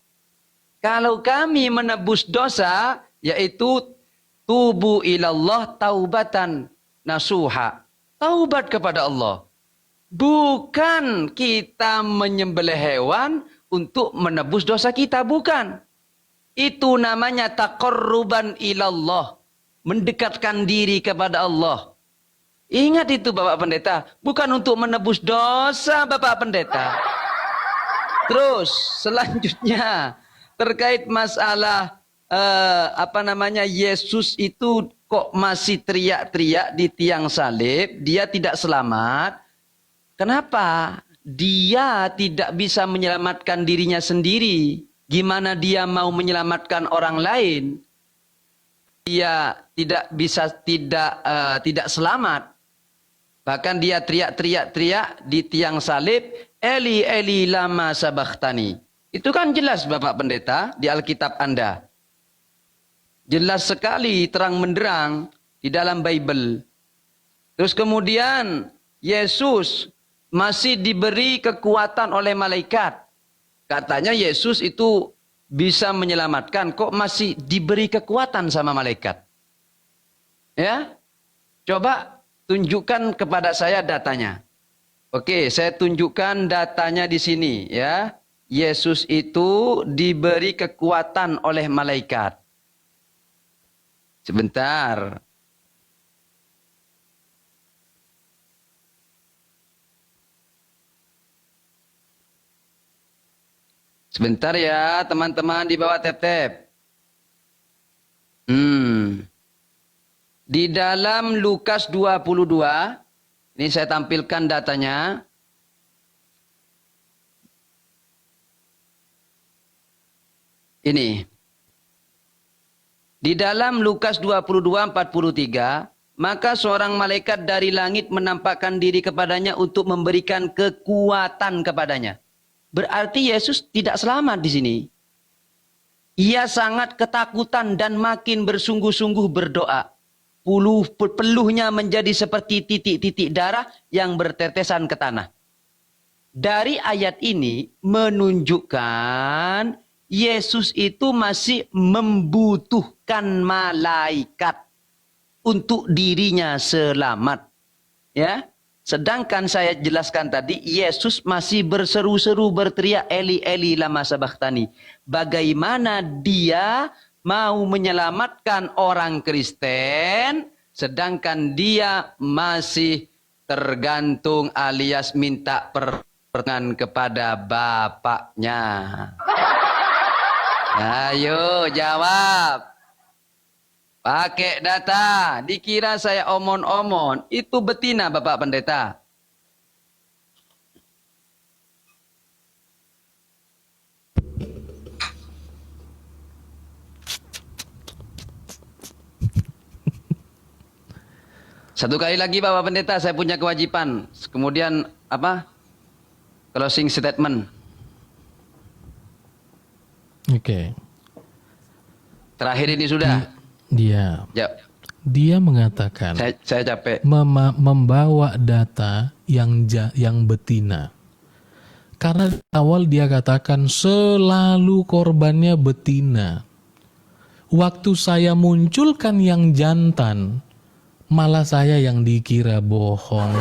Kalau kami menebus dosa, yaitu tubu ilallah taubatan nasuha. Taubat kepada Allah. Bukan kita menyembelih hewan untuk menebus dosa kita, bukan. Itu namanya taqarruban ilallah. Mendekatkan diri kepada Allah. Ingat itu Bapak Pendeta. Bukan untuk menebus dosa Bapak Pendeta. Terus selanjutnya terkait masalah Yesus itu kok masih teriak-teriak di tiang salib, dia tidak selamat. Kenapa? Dia tidak bisa menyelamatkan dirinya sendiri. Gimana dia mau menyelamatkan orang lain? Dia tidak selamat. Bahkan dia teriak-teriak di tiang salib, Eli Eli lama sabachthani. Itu kan jelas Bapak Pendeta di Alkitab Anda. Jelas sekali terang menderang di dalam Bible. Terus kemudian Yesus masih diberi kekuatan oleh malaikat. Katanya Yesus itu bisa menyelamatkan, kok masih diberi kekuatan sama malaikat? Ya, coba tunjukkan kepada saya datanya. Oke, saya tunjukkan datanya di sini ya. Yesus itu diberi kekuatan oleh malaikat. Sebentar. Sebentar ya teman-teman di bawah tap-tap. Di dalam Lukas 22, ini saya tampilkan datanya. Ini. Di dalam Lukas 22:43, maka seorang malaikat dari langit menampakkan diri kepadanya untuk memberikan kekuatan kepadanya. Berarti Yesus tidak selamat di sini. Ia sangat ketakutan dan makin bersungguh-sungguh berdoa. Peluhnya menjadi seperti titik-titik darah yang bertetesan ke tanah. Dari ayat ini menunjukkan Yesus itu masih membutuhkan malaikat untuk dirinya selamat. Ya. Sedangkan saya jelaskan tadi, Yesus masih berseru-seru, berteriak, Eli, Eli, lama sabachthani. Bagaimana dia mau menyelamatkan orang Kristen, sedangkan dia masih tergantung alias minta pertolongan kepada bapaknya. Ayo jawab. Pakai data, dikira saya omon-omon. Itu betina Bapak Pendeta. Satu kali lagi Bapak Pendeta, saya punya kewajiban. Kemudian apa? Closing statement. Oke. Terakhir ini sudah. Dia Ya, mengatakan saya capek. membawa data yang betina. Karena di awal dia katakan selalu korbannya betina. Waktu saya munculkan yang jantan, malah saya yang dikira bohong.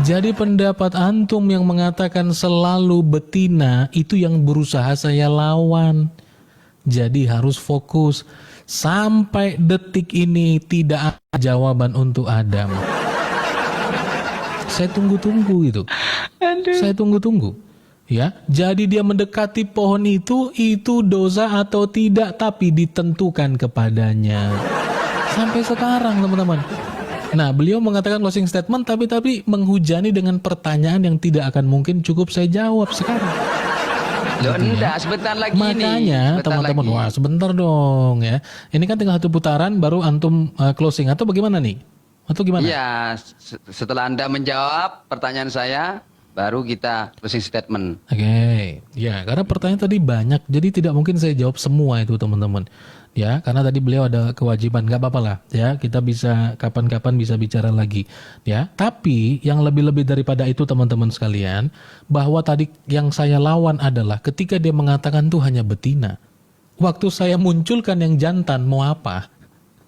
Jadi pendapat antum yang mengatakan selalu betina itu yang berusaha saya lawan. Jadi harus fokus. Sampai detik ini tidak ada jawaban untuk Adam. Saya tunggu-tunggu itu. Saya tunggu-tunggu. Ya, jadi dia mendekati pohon itu dosa atau tidak, tapi ditentukan kepadanya. Sampai sekarang, teman-teman. Nah, beliau mengatakan closing statement, tapi menghujani dengan pertanyaan yang tidak akan mungkin cukup saya jawab sekarang. Loh, enggak, sebentar lagi Makanya teman-teman, wah sebentar dong ya. Ini kan tinggal satu putaran baru antum closing atau bagaimana nih? Atau gimana? Iya, setelah Anda menjawab pertanyaan saya, baru kita closing statement. Oke, ya karena pertanyaan tadi banyak, jadi tidak mungkin saya jawab semua itu teman-teman. Ya, karena tadi beliau ada kewajiban, nggak apa-apa lah. Ya, kita bisa kapan-kapan bisa bicara lagi. Ya, tapi yang lebih-lebih daripada itu teman-teman sekalian, bahwa tadi yang saya lawan adalah ketika dia mengatakan tuh hanya betina. Waktu saya munculkan yang jantan, mau apa?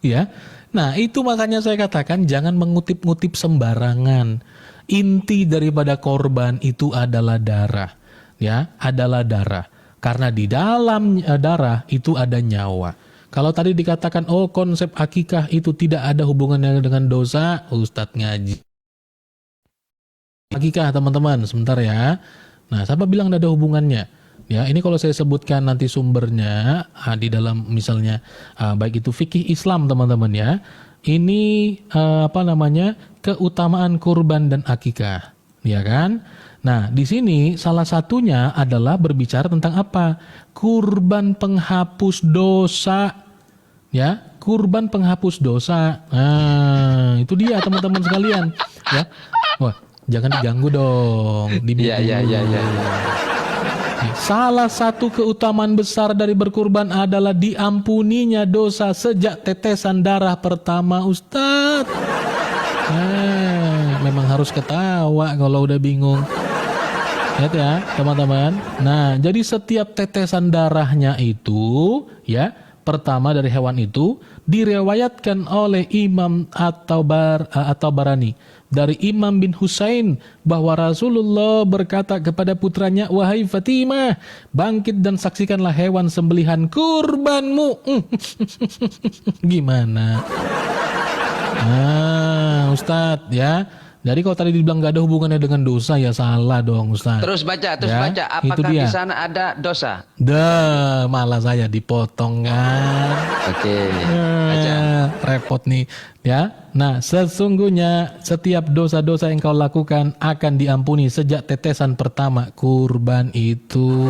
Ya, nah itu makanya saya katakan jangan mengutip-ngutip sembarangan. Inti daripada korban itu adalah darah. Ya, adalah darah. Karena di dalam darah itu ada nyawa. Kalau tadi dikatakan, oh konsep akikah itu tidak ada hubungannya dengan dosa, Ustadz ngaji. Akikah teman-teman, sebentar ya. Nah, siapa bilang tidak ada hubungannya? Ya, ini kalau saya sebutkan nanti sumbernya di dalam misalnya baik itu fikih Islam teman-teman ya. Ini keutamaan kurban dan akikah, ya kan? Nah, di sini salah satunya adalah berbicara tentang apa? Kurban penghapus dosa. Ya, kurban penghapus dosa. Nah, itu dia teman-teman sekalian, ya. Wah, jangan diganggu dong. Iya. Salah satu keutamaan besar dari berkurban adalah diampuninya dosa sejak tetesan darah pertama, Ustadz. Memang harus ketawa kalau udah bingung. Lihat ya, teman-teman. Nah, jadi setiap tetesan darahnya itu, ya, pertama dari hewan itu direwayatkan oleh Imam At-Tabarani dari Imam bin Husain bahwa Rasulullah berkata kepada putranya, wahai Fatimah, bangkit dan saksikanlah hewan sembelihan kurbanmu. Gimana? Nah, Ustadz ya. Jadi kalau tadi dibilang gak ada hubungannya dengan dosa, ya salah dong Ustaz. Terus baca. Ya, Apakah di sana ada dosa? Malah saya dipotong kan. Oke, baca. Repot nih ya. Nah, sesungguhnya setiap dosa-dosa yang kau lakukan akan diampuni sejak tetesan pertama kurban itu.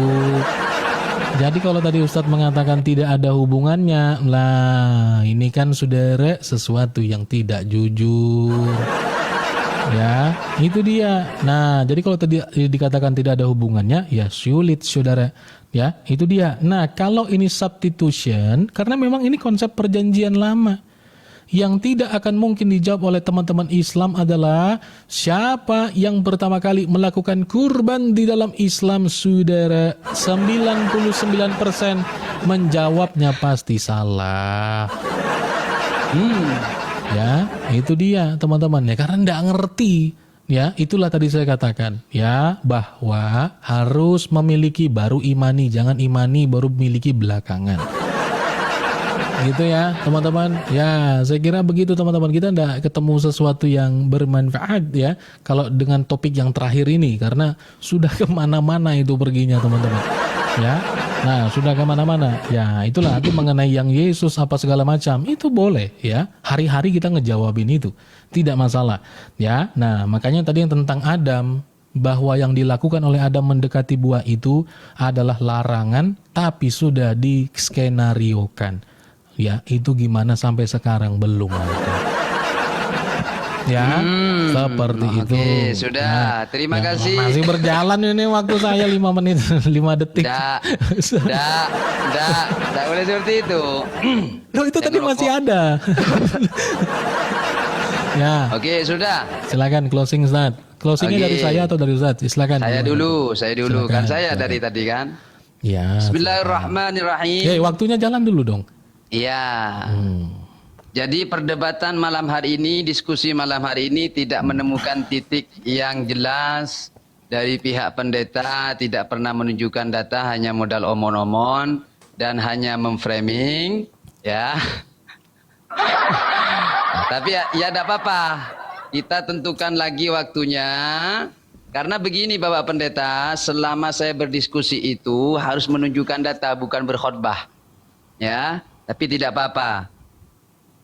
Jadi kalau tadi Ustadz mengatakan tidak ada hubungannya, lah ini kan saudara sesuatu yang tidak jujur. Ya, itu dia. Nah, jadi kalau tadi dikatakan tidak ada hubungannya, ya sulit saudara. Ya, itu dia. Nah, kalau ini substitution, karena memang ini konsep perjanjian lama. Yang tidak akan mungkin dijawab oleh teman-teman Islam adalah siapa yang pertama kali melakukan kurban di dalam Islam, saudara. 99% menjawabnya pasti salah. Ya, itu dia teman-teman ya, karena nggak ngerti. Ya, itulah tadi saya katakan ya, bahwa harus memiliki baru imani, jangan imani baru miliki belakangan. Gitu ya teman-teman. Ya, saya kira begitu teman-teman. Kita nggak ketemu sesuatu yang bermanfaat ya kalau dengan topik yang terakhir ini, karena sudah kemana-mana itu perginya teman-teman. Ya, nah sudah kemana-mana. Ya, itulah nanti mengenai yang Yesus apa segala macam itu boleh ya. Hari-hari kita ngejawabin itu, tidak masalah. Ya, nah makanya tadi yang tentang Adam, bahwa yang dilakukan oleh Adam mendekati buah itu adalah larangan, tapi sudah diskenariokan. Ya, itu gimana sampai sekarang belum ada. Ya, seperti itu. Oke, sudah. Terima kasih. Masih berjalan ini waktu saya 5 menit 5 detik. Tidak boleh seperti itu. Loh, itu tadi masih ada. Ya. Oke, sudah. Silakan closing Ustaz. Closingnya Oke. dari saya atau dari Ustaz? Silakan. Saya dulu. Silakan, Kan saya silakan. dari tadi kan. Ya. Bismillahirrahmanirrahim. Waktunya jalan dulu dong. Iya. Jadi perdebatan malam hari ini, diskusi malam hari ini tidak menemukan titik yang jelas dari pihak pendeta, tidak pernah menunjukkan data, hanya modal omon-omon dan hanya memframing, ya. Tapi ya tidak apa-apa. Kita tentukan lagi waktunya. Karena begini Bapak Pendeta, selama saya berdiskusi itu harus menunjukkan data, bukan berkhotbah. Ya, tapi tidak apa-apa.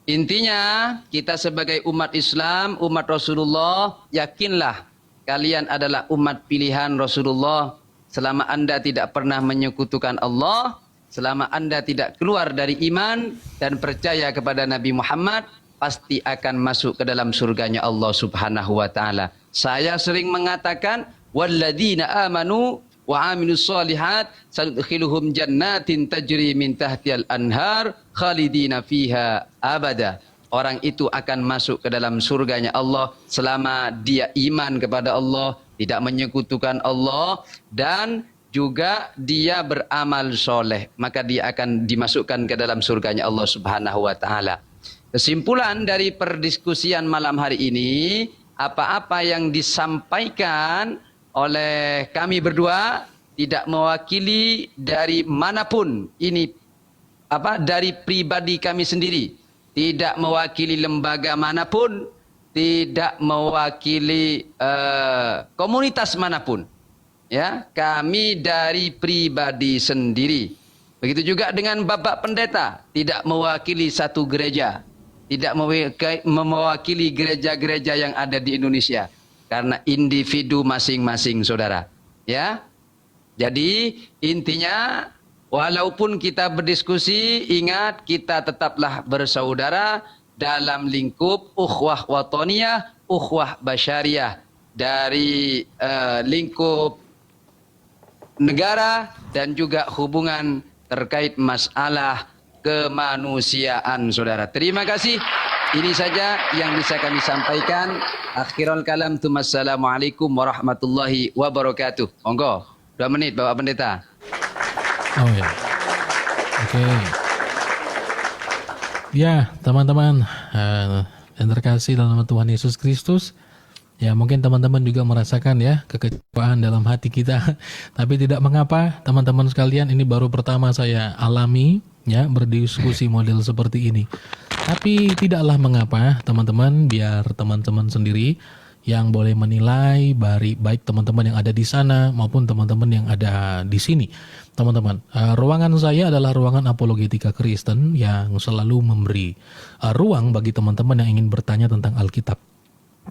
Intinya kita sebagai umat Islam, umat Rasulullah, yakinlah kalian adalah umat pilihan Rasulullah. Selama Anda tidak pernah menyekutukan Allah, selama Anda tidak keluar dari iman dan percaya kepada Nabi Muhammad, pasti akan masuk ke dalam surganya Allah Subhanahu wa taala. Saya sering mengatakan walladzina amanu wa amilus solihat sanudkhiluhum jannatin tajri min tahtihal anhar khalidina fiha abada. Orang itu akan masuk ke dalam surganya Allah selama dia iman kepada Allah, tidak menyekutukan Allah, dan juga dia beramal soleh, maka dia akan dimasukkan ke dalam surganya Allah Subhanahu wa taala. Kesimpulan dari perdiskusian malam hari ini, apa-apa yang disampaikan oleh kami berdua tidak mewakili dari manapun, ini dari pribadi kami sendiri, tidak mewakili lembaga manapun, tidak mewakili komunitas manapun, ya, kami dari pribadi sendiri. Begitu juga dengan Bapak Pendeta, tidak mewakili satu gereja, tidak mewakili gereja-gereja yang ada di Indonesia. Karena individu masing-masing saudara. Ya. Jadi intinya walaupun kita berdiskusi, ingat kita tetaplah bersaudara dalam lingkup ukhuwah watoniyah, ukhuwah basyariah. Dari lingkup negara dan juga hubungan terkait masalah kemanusiaan saudara. Terima kasih. Ini saja yang bisa kami sampaikan. Akhirul kalam, assalamualaikum warahmatullahi wabarakatuh. Monggo, 2 menit Bapak Pendeta. Oh ya. Oke. Ya, teman-teman yang terkasih dalam Tuhan Yesus Kristus. Ya, mungkin teman-teman juga merasakan ya kekecewaan dalam hati kita. Tapi tidak mengapa, teman-teman sekalian, ini baru pertama saya alami ya berdiskusi model seperti ini. Tapi tidaklah mengapa teman-teman, biar teman-teman sendiri yang boleh menilai, baik teman-teman yang ada di sana maupun teman-teman yang ada di sini. Teman-teman, ruangan saya adalah ruangan apologetika Kristen yang selalu memberi ruang bagi teman-teman yang ingin bertanya tentang Alkitab.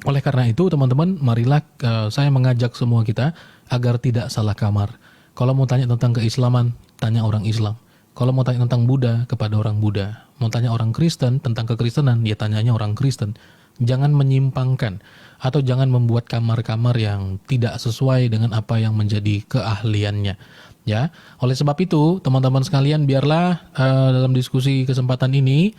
Oleh karena itu teman-teman, marilah saya mengajak semua kita agar tidak salah kamar. Kalau mau tanya tentang keislaman, tanya orang Islam. Kalau mau tanya tentang Buddha, kepada orang Buddha. Mau tanya orang Kristen tentang kekristenan, ya tanyanya orang Kristen. Jangan menyimpangkan atau jangan membuat kamar-kamar yang tidak sesuai dengan apa yang menjadi keahliannya. Ya, oleh sebab itu teman-teman sekalian, biarlah dalam diskusi kesempatan ini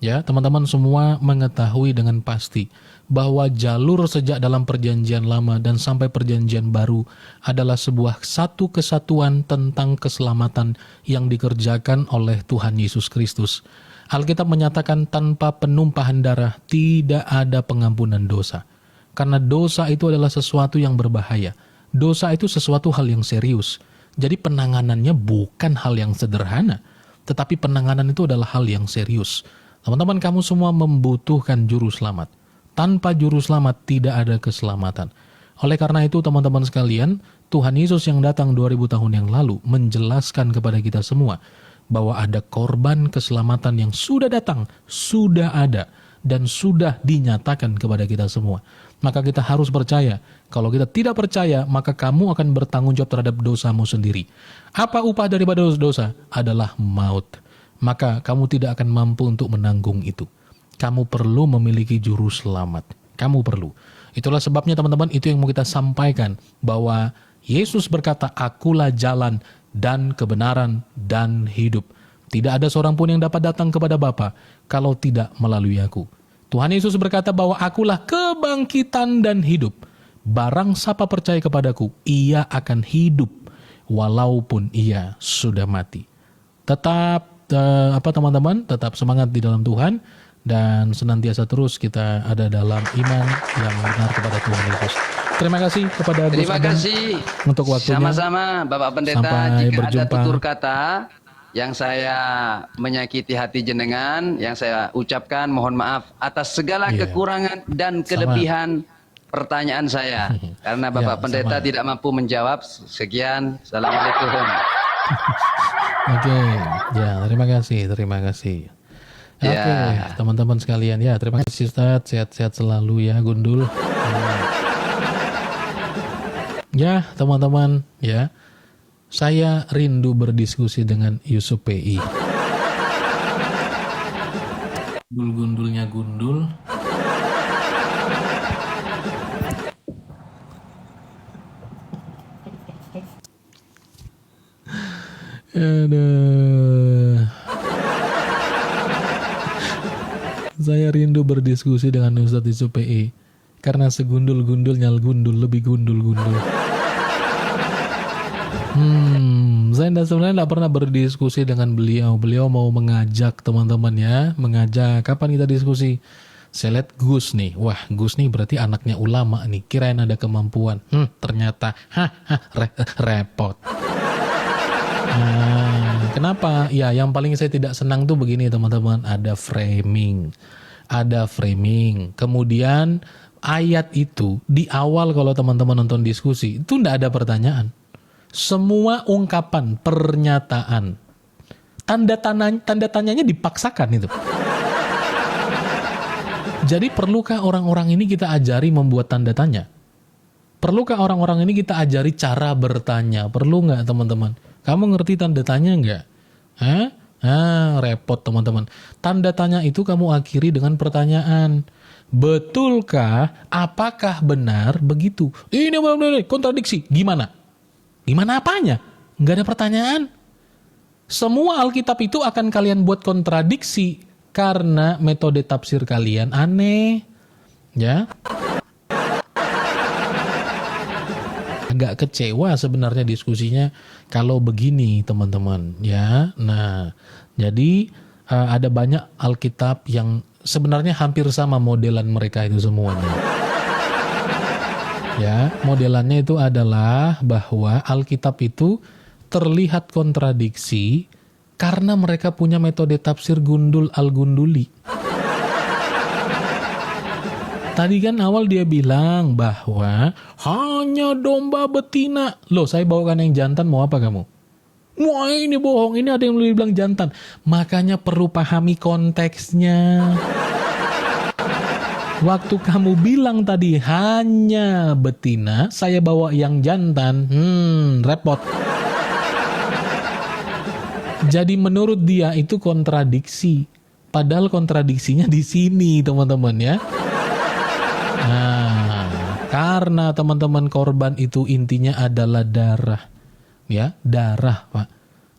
Ya, teman-teman semua mengetahui dengan pasti bahwa jalur sejak dalam perjanjian lama dan sampai perjanjian baru adalah sebuah satu kesatuan tentang keselamatan yang dikerjakan oleh Tuhan Yesus Kristus. Alkitab menyatakan tanpa penumpahan darah tidak ada pengampunan dosa. Karena dosa itu adalah sesuatu yang berbahaya. Dosa itu sesuatu hal yang serius. Jadi penanganannya bukan hal yang sederhana, tetapi penanganan itu adalah hal yang serius. Teman-teman, kamu semua membutuhkan juru selamat. Tanpa juru selamat tidak ada keselamatan. Oleh karena itu teman-teman sekalian, Tuhan Yesus yang datang 2000 tahun yang lalu menjelaskan kepada kita semua bahwa ada korban keselamatan yang sudah datang, sudah ada, dan sudah dinyatakan kepada kita semua. Maka kita harus percaya. Kalau kita tidak percaya, maka kamu akan bertanggung jawab terhadap dosamu sendiri. Apa upah daripada dosa? Adalah maut. Maka kamu tidak akan mampu untuk menanggung itu. Kamu perlu memiliki juru selamat. Kamu perlu. Itulah sebabnya teman-teman, itu yang mau kita sampaikan. Bahwa Yesus berkata, akulah jalan dan kebenaran dan hidup. Tidak ada seorang pun yang dapat datang kepada Bapa kalau tidak melalui aku. Tuhan Yesus berkata bahwa akulah kebangkitan dan hidup. Barang siapa percaya kepadaku, ia akan hidup walaupun ia sudah mati. Tetap teman-teman, tetap semangat di dalam Tuhan dan senantiasa terus kita ada dalam iman yang benar kepada Tuhan Yesus. Terima kasih kepada Gus Terima Adam kasih. untuk waktunya. Sama-sama Bapak Pendeta. Sampai Jika berjumpa. ada tutur kata yang saya menyakiti hati jenengan, yang saya ucapkan mohon maaf atas segala Iya. kekurangan dan kelebihan pertanyaan saya. Karena Bapak Ya, Pendeta sama. tidak mampu menjawab. Sekian. Assalamualaikum. Oke, ya terima kasih. Oke, Ya. teman-teman sekalian, ya terima kasih Ustaz, sehat-sehat selalu ya Gundul. Ya teman-teman, ya saya rindu berdiskusi dengan Yusuf PI. Gundul-gundulnya Gundul. Aduh. Saya rindu berdiskusi dengan Ustadz Yusuf PI karena segundul-gundulnya gundul lebih gundul-gundul. Saya sebenarnya tidak pernah berdiskusi dengan beliau. Beliau mau mengajak teman-teman ya, mengajak kapan kita diskusi. Saya lihat Gus nih, wah Gus nih berarti anaknya ulama nih, kirain ada kemampuan. Ternyata repot. Kenapa? Ya, yang paling saya tidak senang tuh begini teman-teman, ada framing. Kemudian ayat itu di awal kalau teman-teman nonton diskusi itu tidak ada pertanyaan. Semua ungkapan, pernyataan, tanda tanyanya dipaksakan itu. Jadi perlukah orang-orang ini kita ajari membuat tanda tanya? Perlukah orang-orang ini kita ajari cara bertanya? Perlu nggak teman-teman? Kamu ngerti tanda tanya nggak? Repot teman-teman. Tanda tanya itu kamu akhiri dengan pertanyaan. Betulkah? Apakah benar begitu? Ini benar-benar kontradiksi. Gimana? Gimana apanya? Nggak ada pertanyaan. Semua Alkitab itu akan kalian buat kontradiksi karena metode tafsir kalian aneh. Ya. Agak kecewa sebenarnya diskusinya kalau begini teman-teman ya. Nah, jadi ada banyak Alkitab yang sebenarnya hampir sama modelan mereka itu semuanya. Ya, modelannya itu adalah bahwa Alkitab itu terlihat kontradiksi karena mereka punya metode tafsir gundul al-gunduli. Tadi kan awal dia bilang bahwa hanya domba betina. Loh, saya bawakan yang jantan, mau apa kamu? Wah, ini bohong, ini ada yang lebih bilang jantan. Makanya perlu pahami konteksnya. Waktu kamu bilang tadi hanya betina, saya bawa yang jantan. Repot. Jadi menurut dia itu kontradiksi. Padahal kontradiksinya di sini, teman-teman ya. Nah, karena teman-teman korban itu intinya adalah darah. Ya, darah, Pak.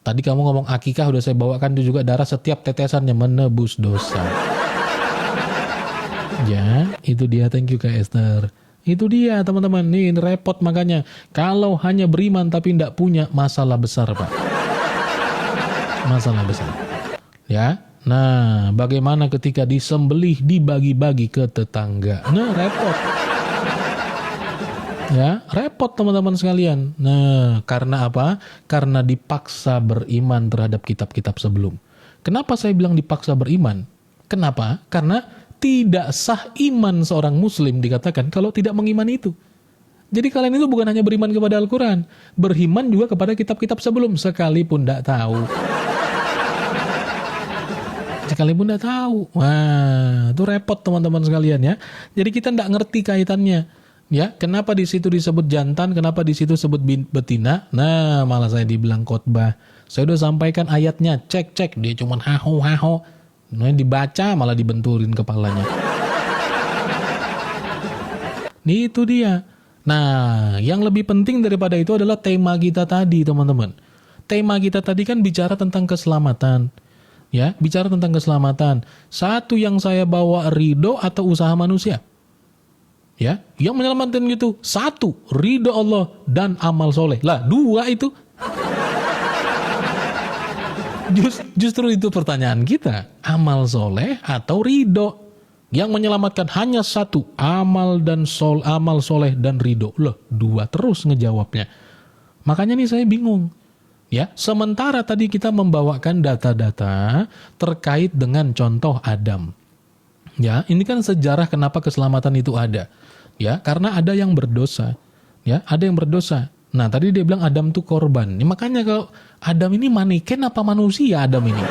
Tadi kamu ngomong akikah udah saya bawakan itu juga darah setiap tetesannya menebus dosa. Ya, itu dia. Thank you Kak Esther. Itu dia teman-teman. Nih repot makanya. Kalau hanya beriman tapi tidak punya, masalah besar Pak. Masalah besar. Ya. Nah, bagaimana ketika disembelih dibagi-bagi ke tetangga? Nah, repot. Ya, repot teman-teman sekalian. Nah, karena apa? Karena dipaksa beriman terhadap kitab-kitab sebelum. Kenapa saya bilang dipaksa beriman? Kenapa? Karena tidak sah iman seorang muslim dikatakan kalau tidak mengimani itu. Jadi kalian itu bukan hanya beriman kepada Al-Quran, beriman juga kepada kitab-kitab sebelum, sekalipun tidak tahu. Sekalipun tidak tahu. Wah, itu repot teman-teman sekalian ya. Jadi kita tidak ngerti kaitannya. Ya, kenapa di situ disebut jantan, kenapa di situ disebut betina? Nah, malah saya dibilang khotbah. Saya udah sampaikan ayatnya, cek, dia cuman haho. Nah, dibaca malah dibenturin kepalanya. Nih itu dia. Nah, yang lebih penting daripada itu adalah tema kita tadi, teman-teman. Tema kita tadi kan bicara tentang keselamatan. Ya, bicara tentang keselamatan. Satu yang saya bawa ridho atau usaha manusia. Ya, yang menyelamatkan itu satu, ridho Allah dan amal soleh. Lah, dua itu. Justru itu pertanyaan kita, amal soleh atau ridho. Yang menyelamatkan hanya satu, amal soleh dan ridho. Loh, dua terus ngejawabnya. Makanya nih saya bingung. Ya, sementara tadi kita membawakan data-data terkait dengan contoh Adam. Ya, ini kan sejarah kenapa keselamatan itu ada. Ya, karena ada yang berdosa. Ya, ada yang berdosa. Nah, tadi dia bilang Adam itu korban. Ya, makanya kalau Adam ini maniken apa manusia Adam ini?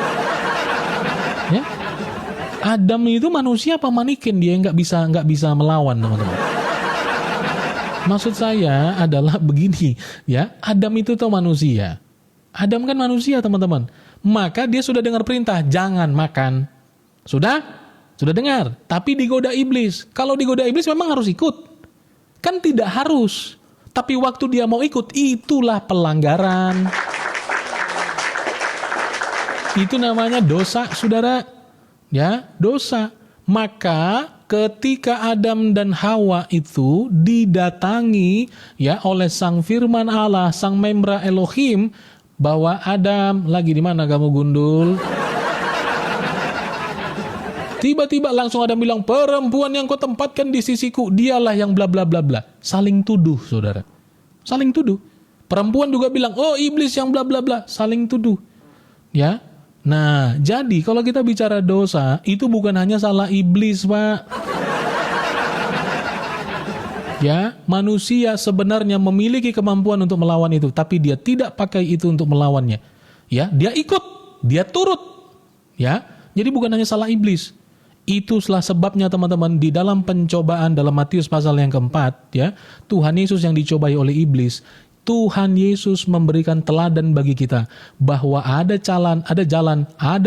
Ya. Adam itu manusia apa maniken? Dia nggak bisa melawan, teman-teman. Maksud saya adalah begini, ya. Adam itu tuh manusia. Adam kan manusia, teman-teman. Maka dia sudah dengar perintah, jangan makan. Sudah dengar. Tapi digoda iblis. Kalau digoda iblis memang harus ikut. Kan tidak harus. Tapi waktu dia mau ikut, itulah pelanggaran. Itu namanya dosa, saudara. Ya, dosa. Maka ketika Adam dan Hawa itu didatangi ya oleh sang firman Allah, sang membra Elohim, bahwa Adam, lagi di mana kamu gundul? Tiba-tiba langsung Adam bilang, perempuan yang kau tempatkan di sisiku, dialah yang bla bla bla bla. Saling tuduh, saudara. Saling tuduh. Perempuan juga bilang, oh iblis yang bla bla bla. Saling tuduh. Ya. Nah, jadi kalau kita bicara dosa, itu bukan hanya salah iblis, Pak. Ya, manusia sebenarnya memiliki kemampuan untuk melawan itu, tapi dia tidak pakai itu untuk melawannya. Ya, dia ikut, dia turut. Ya, jadi bukan hanya salah iblis. Itulah sebabnya teman-teman di dalam pencobaan dalam Matius pasal yang keempat, ya, Tuhan Yesus yang dicobai oleh iblis, Tuhan Yesus memberikan teladan bagi kita bahwa ada jalan, ada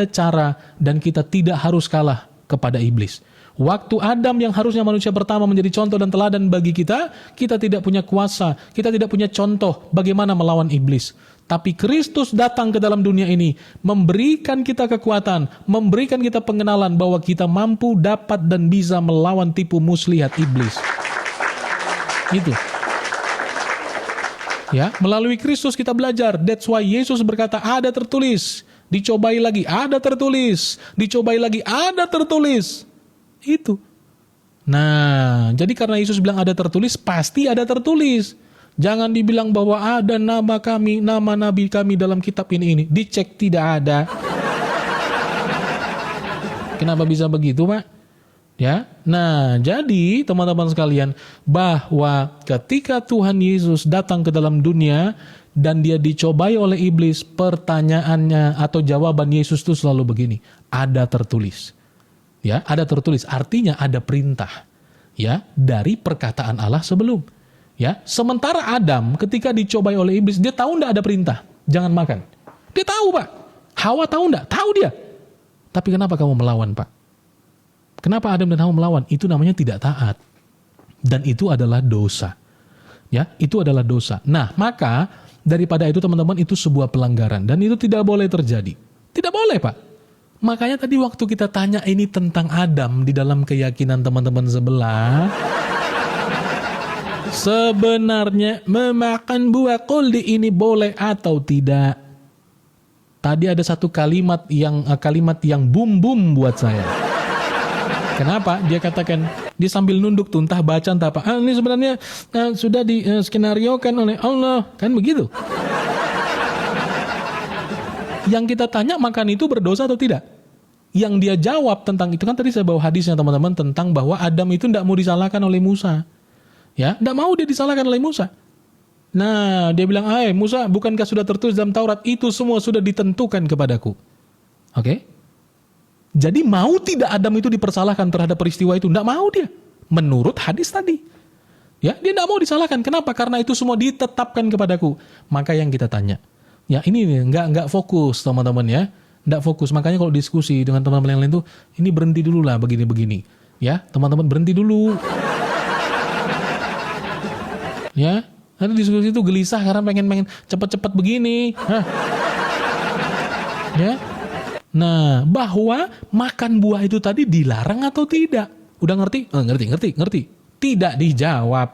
cara, dan kita tidak harus kalah kepada iblis. Waktu Adam yang harusnya manusia pertama menjadi contoh dan teladan bagi kita tidak punya kuasa, kita tidak punya contoh bagaimana melawan iblis. Tapi Kristus datang ke dalam dunia ini, memberikan kita kekuatan, memberikan kita pengenalan bahwa kita mampu, dapat, dan bisa melawan tipu muslihat iblis. Itu. Ya, melalui Kristus kita belajar. That's why Yesus berkata, ada tertulis. Dicobai lagi, ada tertulis. Dicobai lagi, ada tertulis. Itu. Nah, jadi karena Yesus bilang ada tertulis, pasti ada tertulis. Jangan dibilang bahwa ada nama kami, nama nabi kami dalam kitab ini. Dicek, tidak ada. Kenapa bisa begitu, Pak? Ya. Nah, jadi teman-teman sekalian, bahwa ketika Tuhan Yesus datang ke dalam dunia dan dia dicobai oleh iblis, pertanyaannya atau jawaban Yesus itu selalu begini, ada tertulis. Ya, ada tertulis, artinya ada perintah, ya, dari perkataan Allah sebelum. Ya, sementara Adam ketika dicobai oleh iblis, dia tahu enggak ada perintah, jangan makan. Dia tahu, Pak. Hawa tahu enggak? Tahu dia. Tapi kenapa kamu melawan, Pak? Kenapa Adam dan Hawa melawan? Itu namanya tidak taat. Dan itu adalah dosa. Ya, itu adalah dosa. Nah, maka daripada itu teman-teman, itu sebuah pelanggaran dan itu tidak boleh terjadi. Tidak boleh, Pak. Makanya tadi waktu kita tanya ini tentang Adam di dalam keyakinan teman-teman sebelah, sebenarnya memakan buah kuldi ini boleh atau tidak? Tadi ada satu kalimat yang bum-bum buat saya. Kenapa? Dia katakan, dia sambil nunduk tuh, entah baca entah apa. Ini sebenarnya sudah di skenariokan oleh Allah. Kan begitu. Yang kita tanya, makan itu berdosa atau tidak? Yang dia jawab tentang itu, kan tadi saya bawa hadisnya teman-teman, tentang bahwa Adam itu tidak mau disalahkan oleh Musa. Ya, tidak mau dia disalahkan oleh Musa. Nah, dia bilang, Musa, bukankah sudah tertulis dalam Taurat, itu semua sudah ditentukan kepadaku. Oke? Jadi mau tidak Adam itu dipersalahkan terhadap peristiwa itu? Tidak mau dia. Menurut hadis tadi. Ya, dia tidak mau disalahkan. Kenapa? Karena itu semua ditetapkan kepadaku. Maka yang kita tanya. Ya, ini nggak fokus teman-teman ya. Nggak fokus. Makanya kalau diskusi dengan teman-teman yang lain tuh, ini berhenti dulu lah begini-begini. Ya, teman-teman berhenti dulu. Ya, nanti diskusi itu gelisah karena pengen cepet-cepet begini. Hah? Ya. Nah, bahwa makan buah itu tadi dilarang atau tidak? Udah ngerti? Ngerti. Tidak dijawab.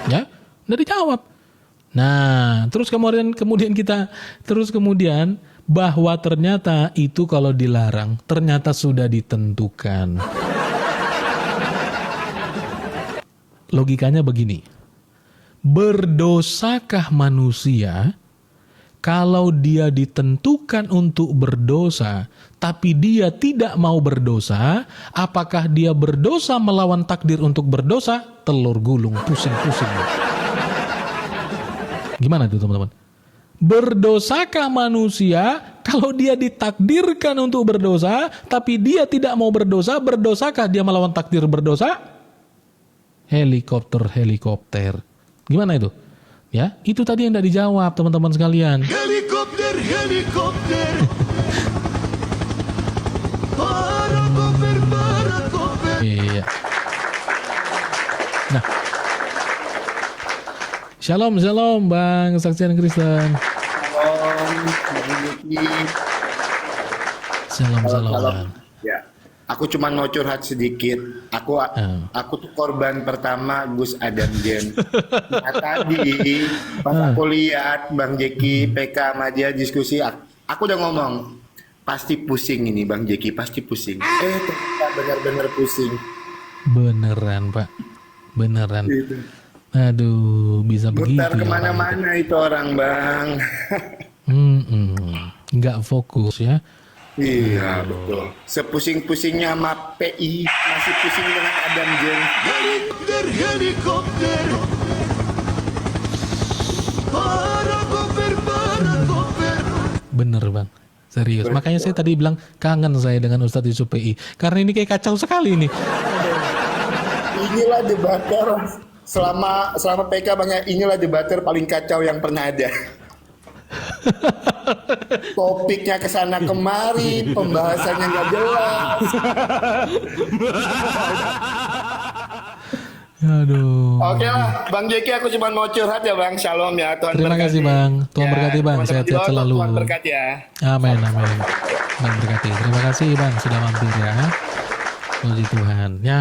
Ya, udah dijawab. Nah, terus kemudian bahwa ternyata itu kalau dilarang, ternyata sudah ditentukan. Logikanya begini. Berdosakah manusia kalau dia ditentukan untuk berdosa, tapi dia tidak mau berdosa? Apakah dia berdosa melawan takdir untuk berdosa? Telur gulung, pusing-pusing. Gimana itu teman-teman? Berdosakah manusia kalau dia ditakdirkan untuk berdosa, tapi dia tidak mau berdosa? Berdosakah dia melawan takdir berdosa? Helikopter. Gimana itu? Ya, itu tadi yang tidak dijawab teman-teman sekalian. Helikopter. Para. Iya. Nah, Shalom Bang Saksian Kristen. Shalom. Ya, aku cuma mau curhat sedikit. Aku tuh korban pertama Gus Adam Jen. Nah, tadi pas aku lihat Bang Jeki, PK sama dia diskusi, aku udah ngomong pasti pusing ini Bang Jeki, pasti pusing. Ternyata benar-benar pusing. Beneran Pak, beneran. Gitu. Aduh, bisa begitu. Mutar kemana-mana itu orang Bang. Nggak fokus ya. Iya betul. Sepusing-pusingnya sama PI masih pusing dengan Adam Jen. Helikopter. Para. Bener Bang, serius. Makanya saya tadi bilang kangen saya dengan Ustadz Yusuf PI. Karena ini kayak kacau sekali nih. Inilah debater selama PK banyak, inilah debater paling kacau yang pernah ada. Topiknya kesana kemari, pembahasannya nggak jelas. Aduh. Oke lah, Bang Jeki, aku cuma mau curhat ya Bang. Shalom ya, Tuhan Terima berkati. kasih Bang, Tuhan berkati Bang, sehat-sehat selalu. Tuhan berkati ya. Amin. Tuhan berkati. Terima kasih Bang sudah mampir ya. Puji Tuhan. Ya.